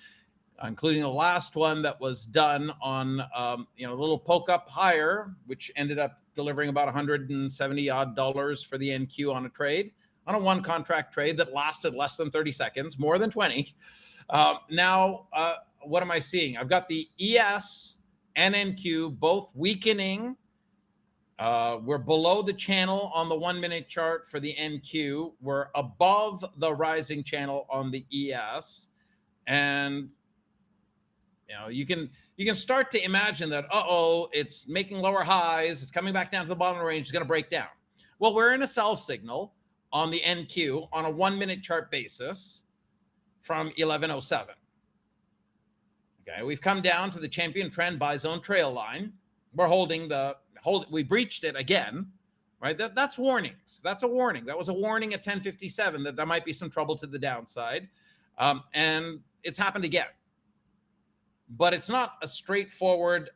including the last one that was done on a little poke up higher, which ended up delivering about $170 odd for the NQ on a trade, on a one contract trade that lasted less than 30 seconds, more than 20. Now, what am I seeing? I've got the ES and NQ both weakening. We're below the channel on the 1 minute chart for the NQ. We're above the rising channel on the ES. And you can start to imagine that, it's making lower highs, it's coming back down to the bottom of the range, it's going to break down. Well, we're in a sell signal on the NQ on a 1 minute chart basis from 1107. Okay, we've come down to the champion trend buy zone trail line. We're holding we breached it again, right? That's warnings. That's a warning. That was a warning at 1057 that there might be some trouble to the downside. And it's happened again. But it's not a straightforward,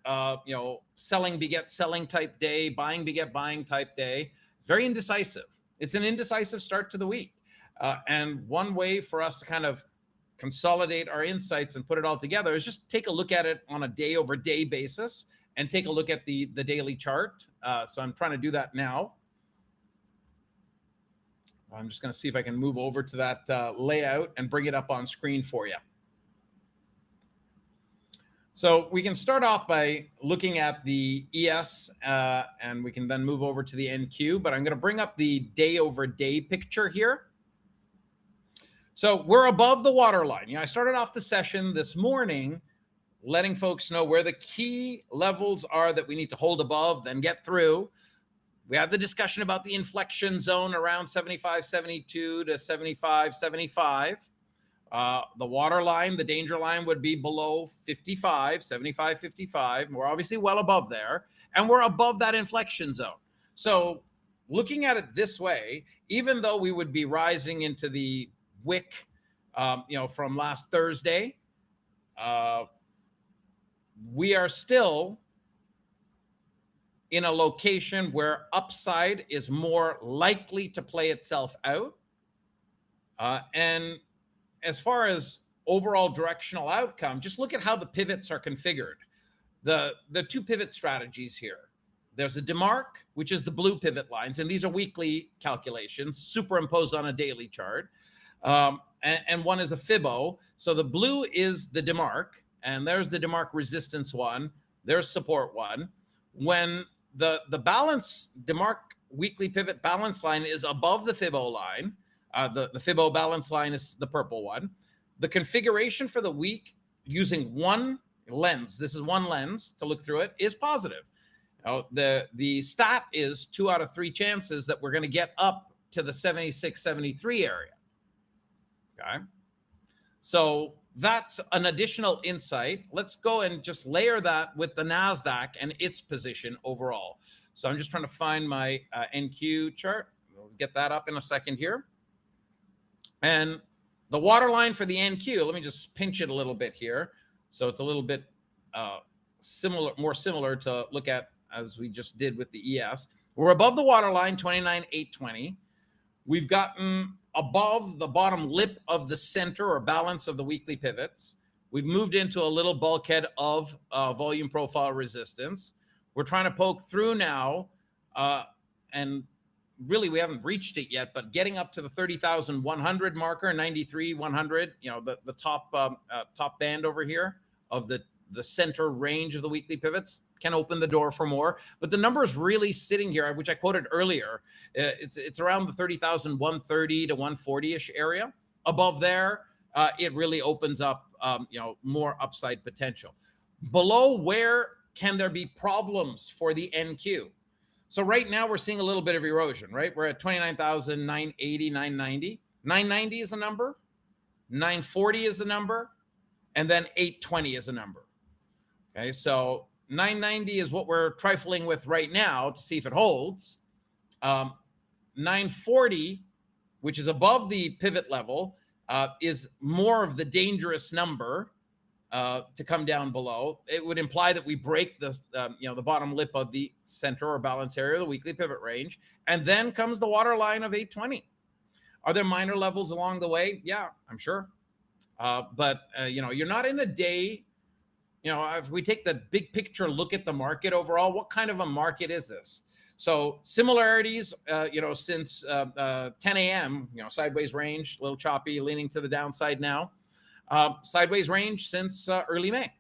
selling beget selling type day, buying beget buying type day. It's very indecisive. It's an indecisive start to the week. And one way for us to kind of consolidate our insights and put it all together is just take a look at it on a day over day basis and take a look at the daily chart. So I'm trying to do that now. I'm just going to see if I can move over to that layout and bring it up on screen for you. So we can start off by looking at the ES and we can then move over to the NQ, but I'm going to bring up the day over day picture here. So we're above the waterline. I started off the session this morning letting folks know where the key levels are that we need to hold above, then get through. We had the discussion about the inflection zone around 75.72 to 75.75. The water line, the danger line would be below 55, 75.55. We're obviously well above there, and we're above that inflection zone. So looking at it this way, even though we would be rising into the wick, from last Thursday, we are still in a location where upside is more likely to play itself out. And as far as overall directional outcome, just look at how the pivots are configured. The two pivot strategies here. There's a DeMarc, which is the blue pivot lines, and these are weekly calculations superimposed on a daily chart. And one is a Fibo. So the blue is the DeMarc, and there's the DeMarc resistance one. There's support one. When the balance DeMarc weekly pivot balance line is above the Fibo line, the Fibo balance line is the purple one. The configuration for the week using one lens, this is one lens to look through it, is positive. The stat is 2 out of 3 chances that we're going to get up to the 76, 73 area. Okay. So that's an additional insight. Let's go and just layer that with the NASDAQ and its position overall. So I'm just trying to find my NQ chart. We'll get that up in a second here. And the water line for the NQ, let me just pinch it a little bit here. So it's a little bit more similar to look at as we just did with the ES. We're above the water line, 29,820. We've gotten above the bottom lip of the center or balance of the weekly pivots. We've moved into a little bulkhead of volume profile resistance. We're trying to poke through now and really, we haven't reached it yet, but getting up to the 30,100 marker, 93, 100, the top top band over here of the center range of the weekly pivots can open the door for more. But the number is really sitting here, which I quoted earlier. It's around the 30,130 to 140-ish area. Above there, it really opens up more upside potential. Below, where can there be problems for the NQ? So right now we're seeing a little bit of erosion, right? We're at 29,980, 990. 990 is a number, 940 is the number, and then 820 is a number. Okay, so 990 is what we're trifling with right now to see if it holds. 940, which is above the pivot level, is more of the dangerous number to come down below. It would imply that we break the bottom lip of the center or balance area of the weekly pivot range, and then comes the water line of 820. Are there minor levels along the way? Yeah, I'm sure. But you're not in a day. If we take the big picture look at the market overall, what kind of a market is this? So similarities, since 10 a.m., sideways range, a little choppy, leaning to the downside now. Sideways range since early May,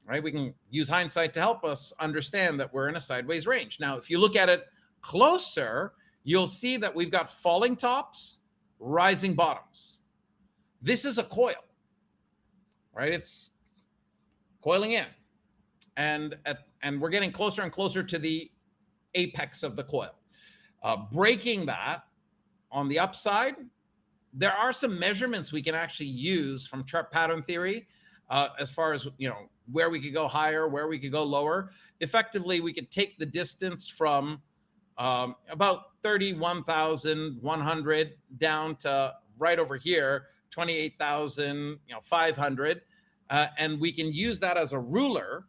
right? We can use hindsight to help us understand that we're in a sideways range. Now, if you look at it closer, you'll see that we've got falling tops, rising bottoms. This is a coil, right? It's coiling in, and we're getting closer and closer to the apex of the coil. Breaking that on the upside, there are some measurements we can actually use from chart pattern theory as far as where we could go higher, where we could go lower. Effectively, we could take the distance from about 31,100 down to right over here, 28,500. And we can use that as a ruler,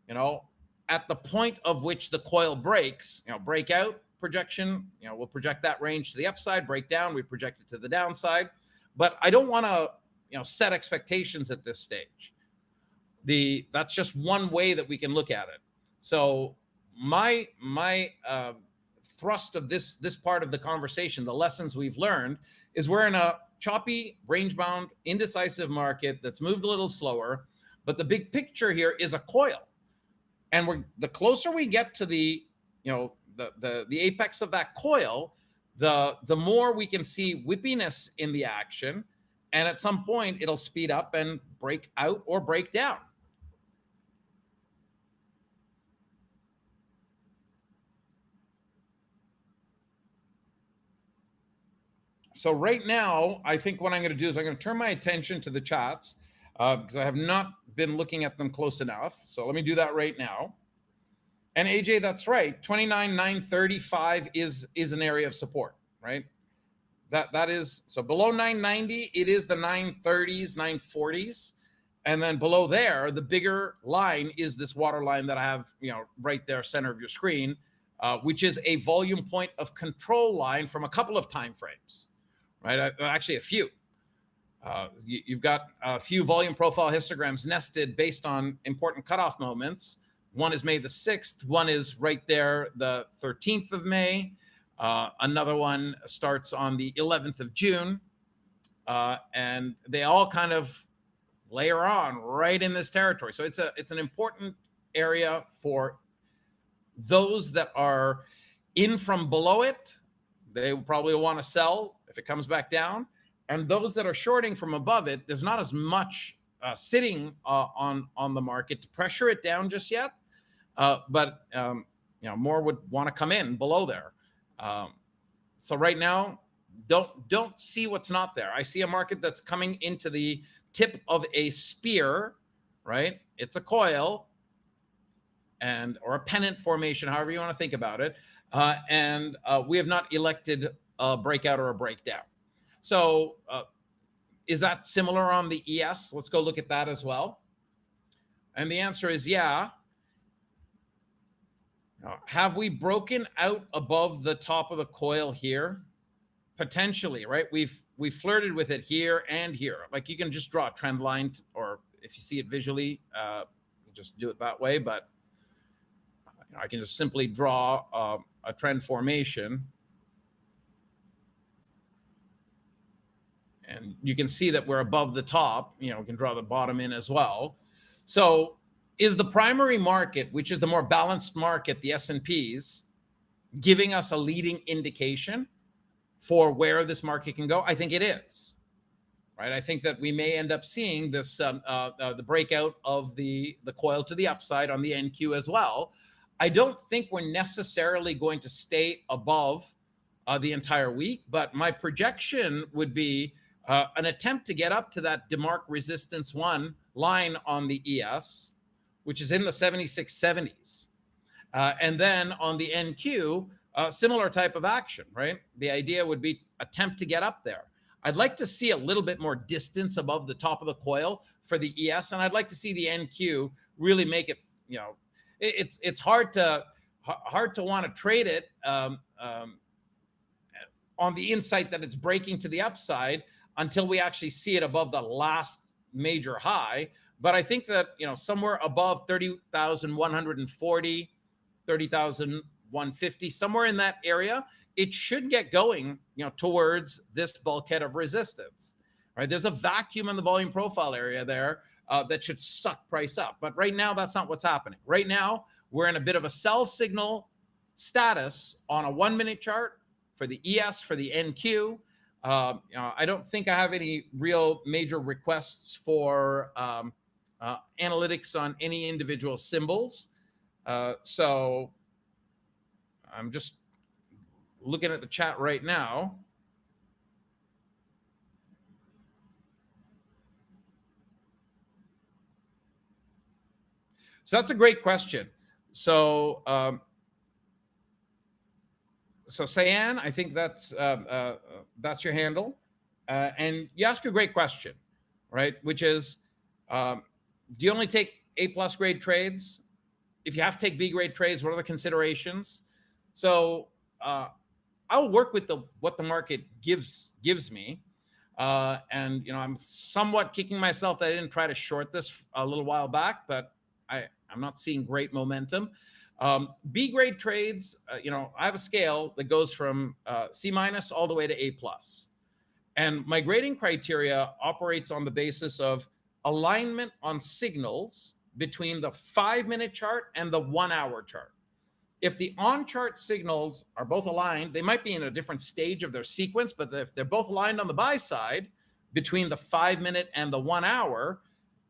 at the point of which the coil breaks, breakout projection, we'll project that range to the upside, break down, we project it to the downside. But I don't want to, set expectations at this stage. That's just one way that we can look at it. So my thrust of this part of the conversation, the lessons we've learned, is we're in a choppy, range-bound, indecisive market that's moved a little slower, but the big picture here is a coil. And the closer we get to the apex of that coil, the more we can see whippiness in the action, and at some point it'll speed up and break out or break down. So right now, I think what I'm going to do is I'm going to turn my attention to the chats because I have not been looking at them close enough. So let me do that right now. And AJ, that's right. 29,935 is an area of support, right? That is, so below 990, it is the 930s, 940s. And then below there, the bigger line is this water line that I have, right there, center of your screen, which is a volume point of control line from a couple of time frames. Right, actually a few. You've got a few volume profile histograms nested based on important cutoff moments. One is May the 6th. One is right there, the 13th of May. Another one starts on the 11th of June. And they all kind of layer on right in this territory. So it's an important area for those that are in from below it. They probably want to sell if it comes back down. And those that are shorting from above it, there's not as much sitting on the market to pressure it down just yet. But more would want to come in below there. So right now, don't see what's not there. I see a market that's coming into the tip of a spear, right? It's a coil or a pennant formation, however you want to think about it. And we have not elected a breakout or a breakdown. So is that similar on the ES? Let's go look at that as well. And the answer is yeah. Have we broken out above the top of the coil here? Potentially, right? We've flirted with it here and here. Like you can just draw a trend line, or if you see it visually, just do it that way. But I can just simply draw a trend formation. And you can see that we're above the top. We can draw the bottom in as well. So is the primary market, which is the more balanced market, the S&Ps, giving us a leading indication for where this market can go? I think it is. Right? I think that we may end up seeing this the breakout of the coil to the upside on the NQ as well. I don't think we're necessarily going to stay above the entire week, but my projection would be an attempt to get up to that DeMarc resistance 1 line on the ES, which is in the 7670s. And then on the NQ, similar type of action, right? The idea would be attempt to get up there. I'd like to see a little bit more distance above the top of the coil for the ES, and I'd like to see the NQ really make it, it's hard to want to trade it on the insight that it's breaking to the upside until we actually see it above the last major high. But I think that, somewhere above 30,140, 30,150, somewhere in that area, it should get going, towards this bulkhead of resistance. Right? There's a vacuum in the volume profile area there that should suck price up. But right now, that's not what's happening. Right now, we're in a bit of a sell signal status on a 1-minute chart for the ES, for the NQ. I don't think I have any real major requests for analytics on any individual symbols. So I'm just looking at the chat right now. So that's a great question. So, Sayan, I think that's your handle, and you ask a great question, right? Which is, do you only take A+ grade trades? If you have to take B grade trades, what are the considerations? So I'll work with what the market gives me, and I'm somewhat kicking myself that I didn't try to short this a little while back, but I'm not seeing great momentum. B grade trades, I have a scale that goes from C- all the way to A+. And my grading criteria operates on the basis of alignment on signals between the 5-minute chart and the 1-hour chart. If the on-chart signals are both aligned, they might be in a different stage of their sequence, but if they're both aligned on the buy side between the 5-minute and the 1-hour,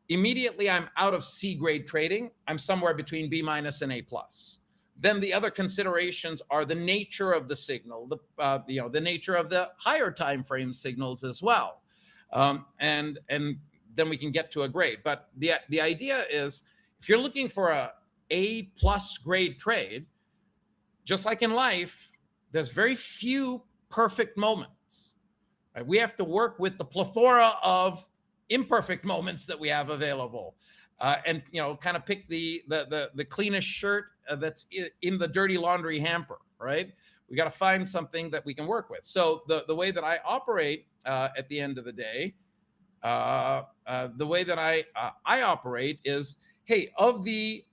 immediately I'm out of C grade trading. I'm somewhere between B- and A+. Then the other considerations are the nature of the signal, the nature of the higher time frame signals as well, and then we can get to a grade. But the idea is, if you're looking for a A+ grade trade, just like in life, there's very few perfect moments. Right? We have to work with the plethora of imperfect moments that we have available, and kind of pick the cleanest shirt that's in the dirty laundry hamper. Right? We got to find something that we can work with. So the way that I operate at the end of the day, the way that I operate is, hey, of the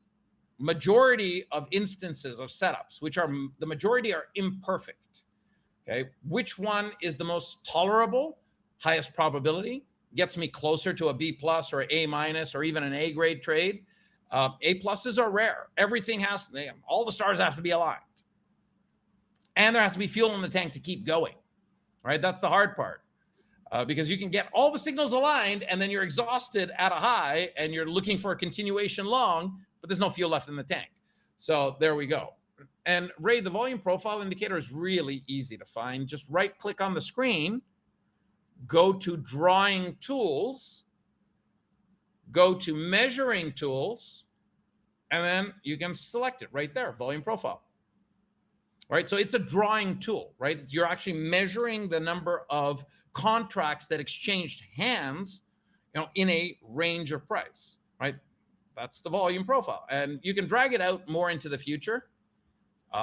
majority of instances of setups, which are the majority are imperfect. Okay, which one is the most tolerable, highest probability, gets me closer to a B+ or A- or even an A grade trade? A+ are rare. Everything all the stars have to be aligned, and there has to be fuel in the tank to keep going. Right, that's the hard part, because you can get all the signals aligned, and then you're exhausted at a high, and you're looking for a continuation long, but there's no fuel left in the tank. So there we go. And Ray, the volume profile indicator is really easy to find. Just right click on the screen, go to drawing tools, go to measuring tools, and then you can select it right there, volume profile. Right, so it's a drawing tool, right? You're actually measuring the number of contracts that exchanged hands, in a range of price, right? That's the volume profile, and you can drag it out more into the future,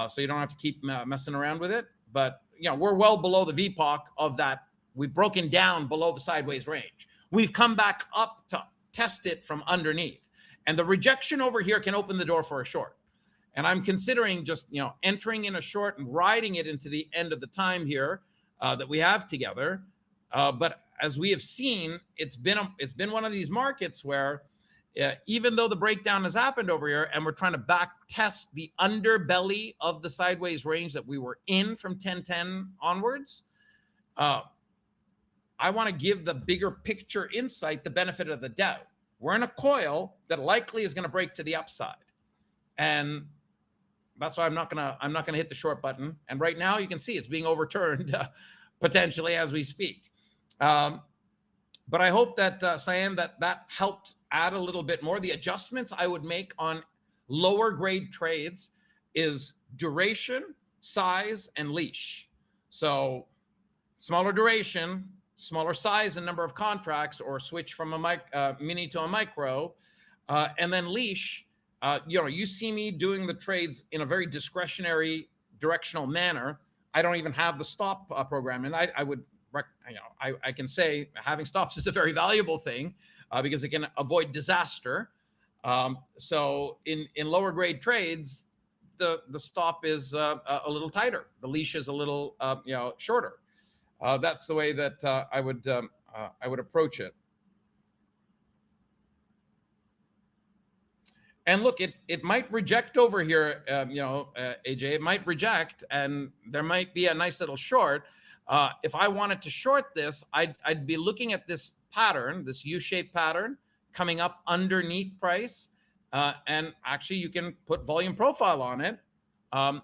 so you don't have to keep messing around with it. But we're well below the VPOC of that. We've broken down below the sideways range. We've come back up to test it from underneath, and the rejection over here can open the door for a short. And I'm considering just, entering in a short and riding it into the end of the time here that we have together. But as we have seen, it's been one of these markets where even though the breakdown has happened over here and we're trying to back test the underbelly of the sideways range that we were in from 1010 onwards, I want to give the bigger picture insight the benefit of the doubt. We're in a coil that likely is going to break to the upside, and that's why I'm not gonna hit the short button. And right now you can see it's being overturned potentially as we speak. But I hope that Cyan, that helped add a little bit more. The adjustments I would make on lower grade trades is duration, size, and leash. So smaller duration, smaller size and number of contracts, or switch from a mini to a micro, and then leash. You see me doing the trades in a very discretionary, directional manner. I don't even have the stop program, and I can say having stops is a very valuable thing because it can avoid disaster. So in lower grade trades, the stop is a little tighter. The leash is a little shorter. That's the way that I would approach it. And look, it might reject over here, AJ. It might reject, and there might be a nice little short. If I wanted to short this, I'd be looking at this pattern, this U-shaped pattern coming up underneath price, and actually you can put volume profile on it, and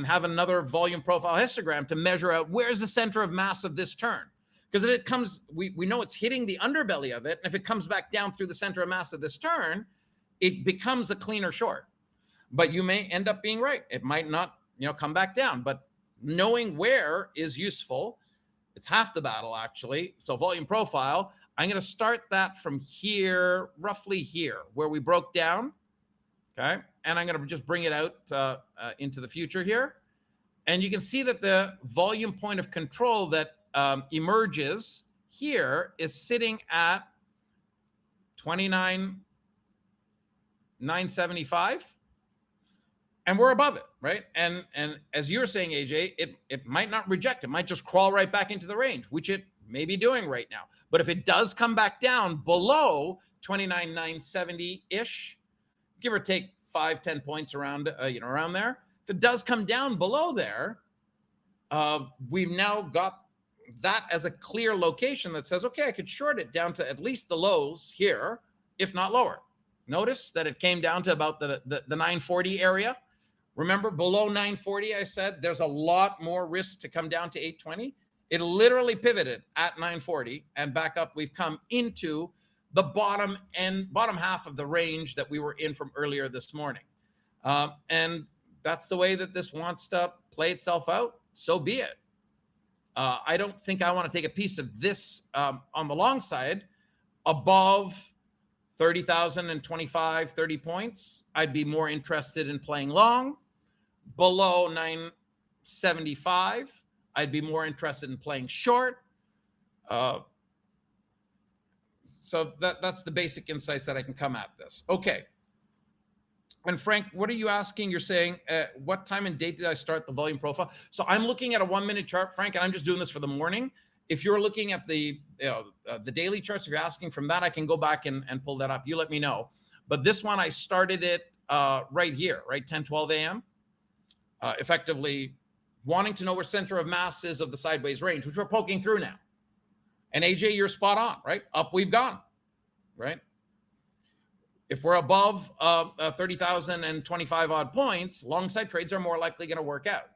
have another volume profile histogram to measure out where's the center of mass of this turn. Because if it comes, we know it's hitting the underbelly of it, and if it comes back down through the center of mass of this turn, it becomes a cleaner short. But you may end up being right. It might not, come back down. But knowing where is useful. It's half the battle, actually. So volume profile, I'm going to start that from here, roughly here, where we broke down. Okay. And I'm going to just bring it out into the future here. And you can see that the volume point of control that emerges here is sitting at 29,975, and we're above it, right? And as you were saying, AJ, it might not reject. It might just crawl right back into the range, which it may be doing right now. But if it does come back down below 29,970-ish, give or take 5-10 points around, around there. If it does come down below there, we've now got that as a clear location that says, okay, I could short it down to at least the lows here, if not lower. Notice that it came down to about the 940 area. Remember, below 940, I said there's a lot more risk to come down to 820. It literally pivoted at 940 and back up. We've come into the bottom half of the range that we were in from earlier this morning. And that's the way that this wants to play itself out. So be it. I don't think I want to take a piece of this on the long side above 30,000 and 25, 30 points. I'd be more interested in playing long. Below 975, I'd be more interested in playing short. So that's the basic insights that I can come at this. Okay. And Frank, what are you asking? You're saying, what time and date did I start the volume profile? So I'm looking at a 1 minute chart, Frank, and I'm just doing this for the morning. If you're looking at the daily charts, if you're asking from that, I can go back and pull that up. You let me know. But this one, I started it right here, right? 10:12 a.m. Effectively wanting to know where center of mass is of the sideways range, which we're poking through now. And AJ, you're spot on, right? Up we've gone, right? If we're above 30,000 and 25 odd points, long side trades are more likely going to work out.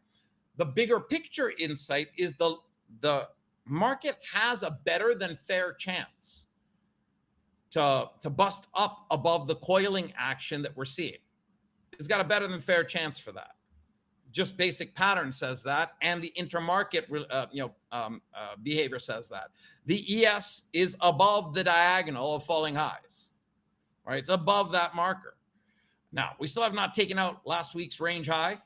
The bigger picture insight is the market has a better than fair chance to bust up above the coiling action that we're seeing. It's got a better than fair chance for that. Just basic pattern says that, and the intermarket behavior says that. The ES is above the diagonal of falling highs, right? It's above that marker. Now, we still have not taken out last week's range high,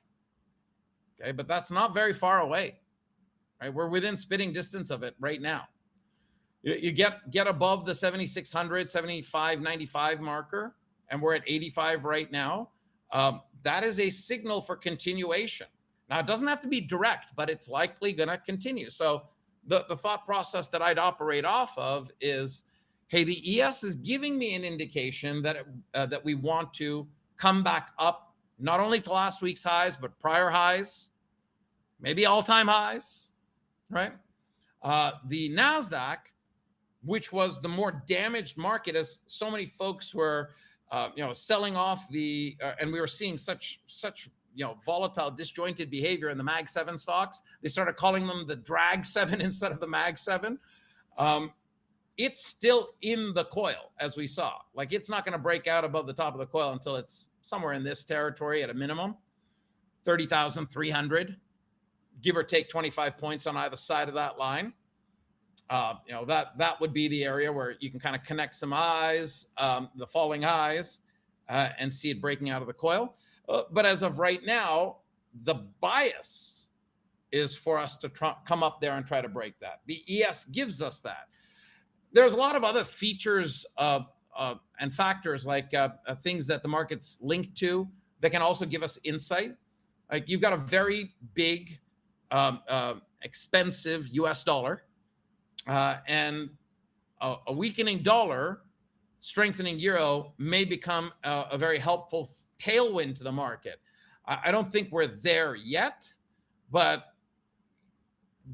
okay, but that's not very far away, right? We're within spitting distance of it right now. You get above the 7,600, 75, 95 marker, and we're at 85 right now. that is a signal for continuation. Now, it doesn't have to be direct, but it's likely going to continue. So the thought process that I'd operate off of is, hey, the ES is giving me an indication that that we want to come back up, not only to last week's highs, but prior highs, maybe all-time highs, right? The NASDAQ, which was the more damaged market, as so many folks were, selling off and we were seeing such volatile, disjointed behavior in the Mag 7 stocks. They started calling them the Drag 7 instead of the Mag 7. It's still in the coil, as we saw. Like, it's not going to break out above the top of the coil until it's somewhere in this territory at a minimum, 30,300, give or take 25 points on either side of that line. That would be the area where you can kind of connect some highs, the falling highs, and see it breaking out of the coil. But as of right now, the bias is for us to come up there and try to break that. The ES gives us that. There's a lot of other features and factors, like things that the market's linked to, that can also give us insight. Like, you've got a very big, expensive US dollar, and a weakening dollar, strengthening euro may become a very helpful tailwind to the market. I don't think we're there yet, but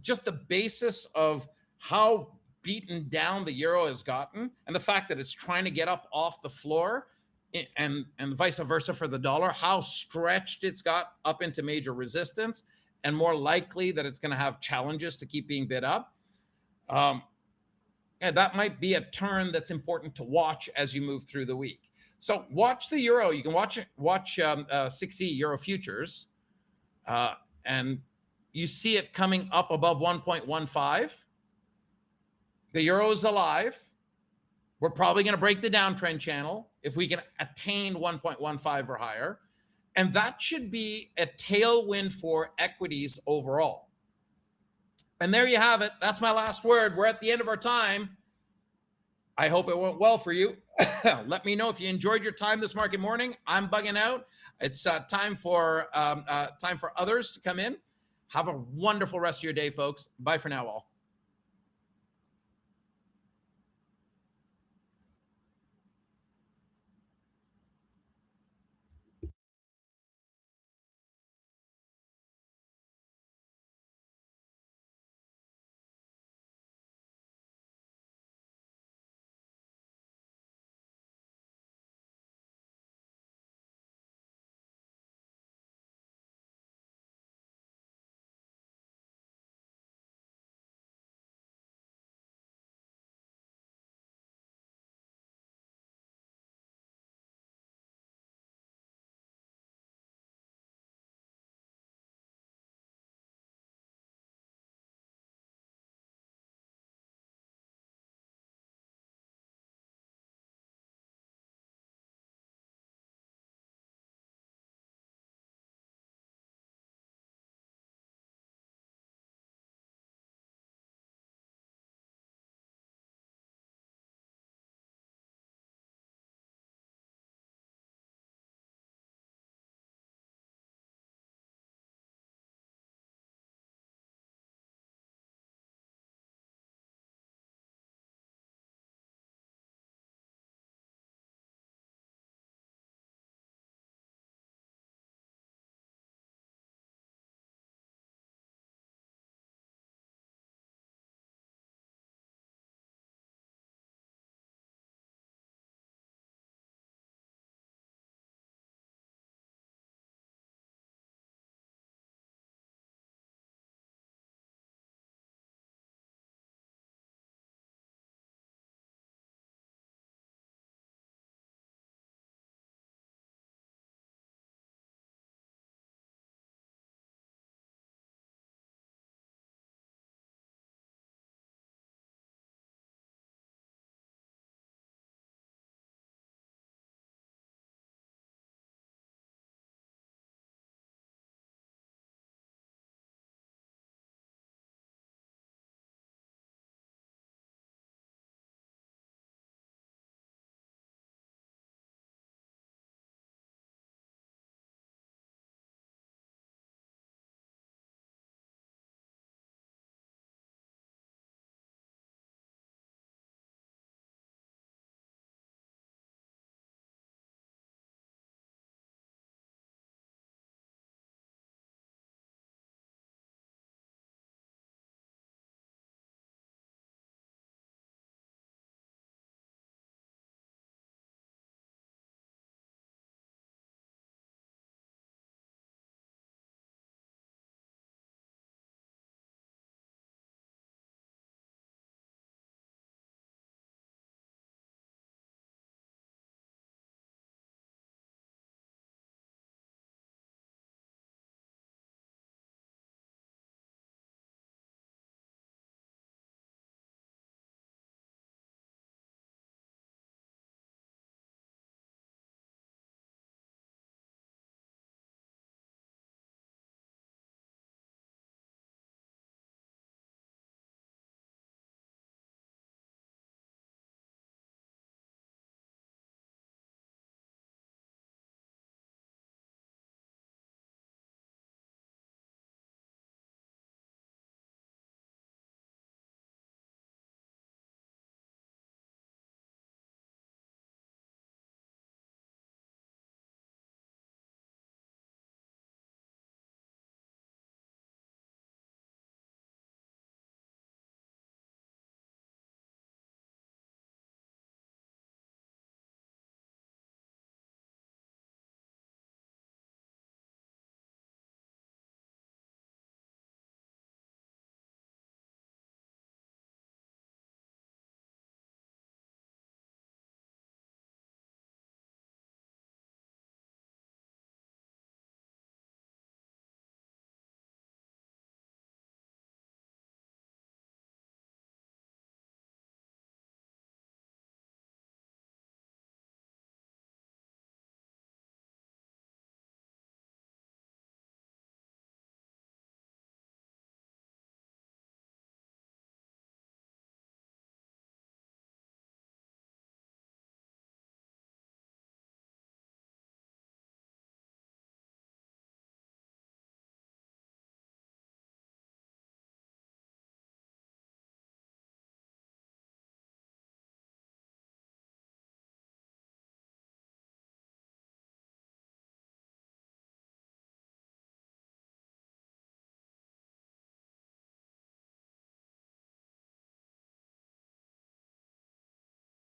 just the basis of how beaten down the euro has gotten, and the fact that it's trying to get up off the floor, and vice versa for the dollar, how stretched it's got up into major resistance, and more likely that it's going to have challenges to keep being bid up. And that might be a turn that's important to watch as you move through the week. So watch the euro. You can watch 6E euro futures, and you see it coming up above 1.15. The euro is alive. We're probably going to break the downtrend channel if we can attain 1.15 or higher. And that should be a tailwind for equities overall. And there you have it. That's my last word. We're at the end of our time. I hope it went well for you. Let me know if you enjoyed your time this market morning. I'm bugging out. It's time for others to come in. Have a wonderful rest of your day, folks. Bye for now, all.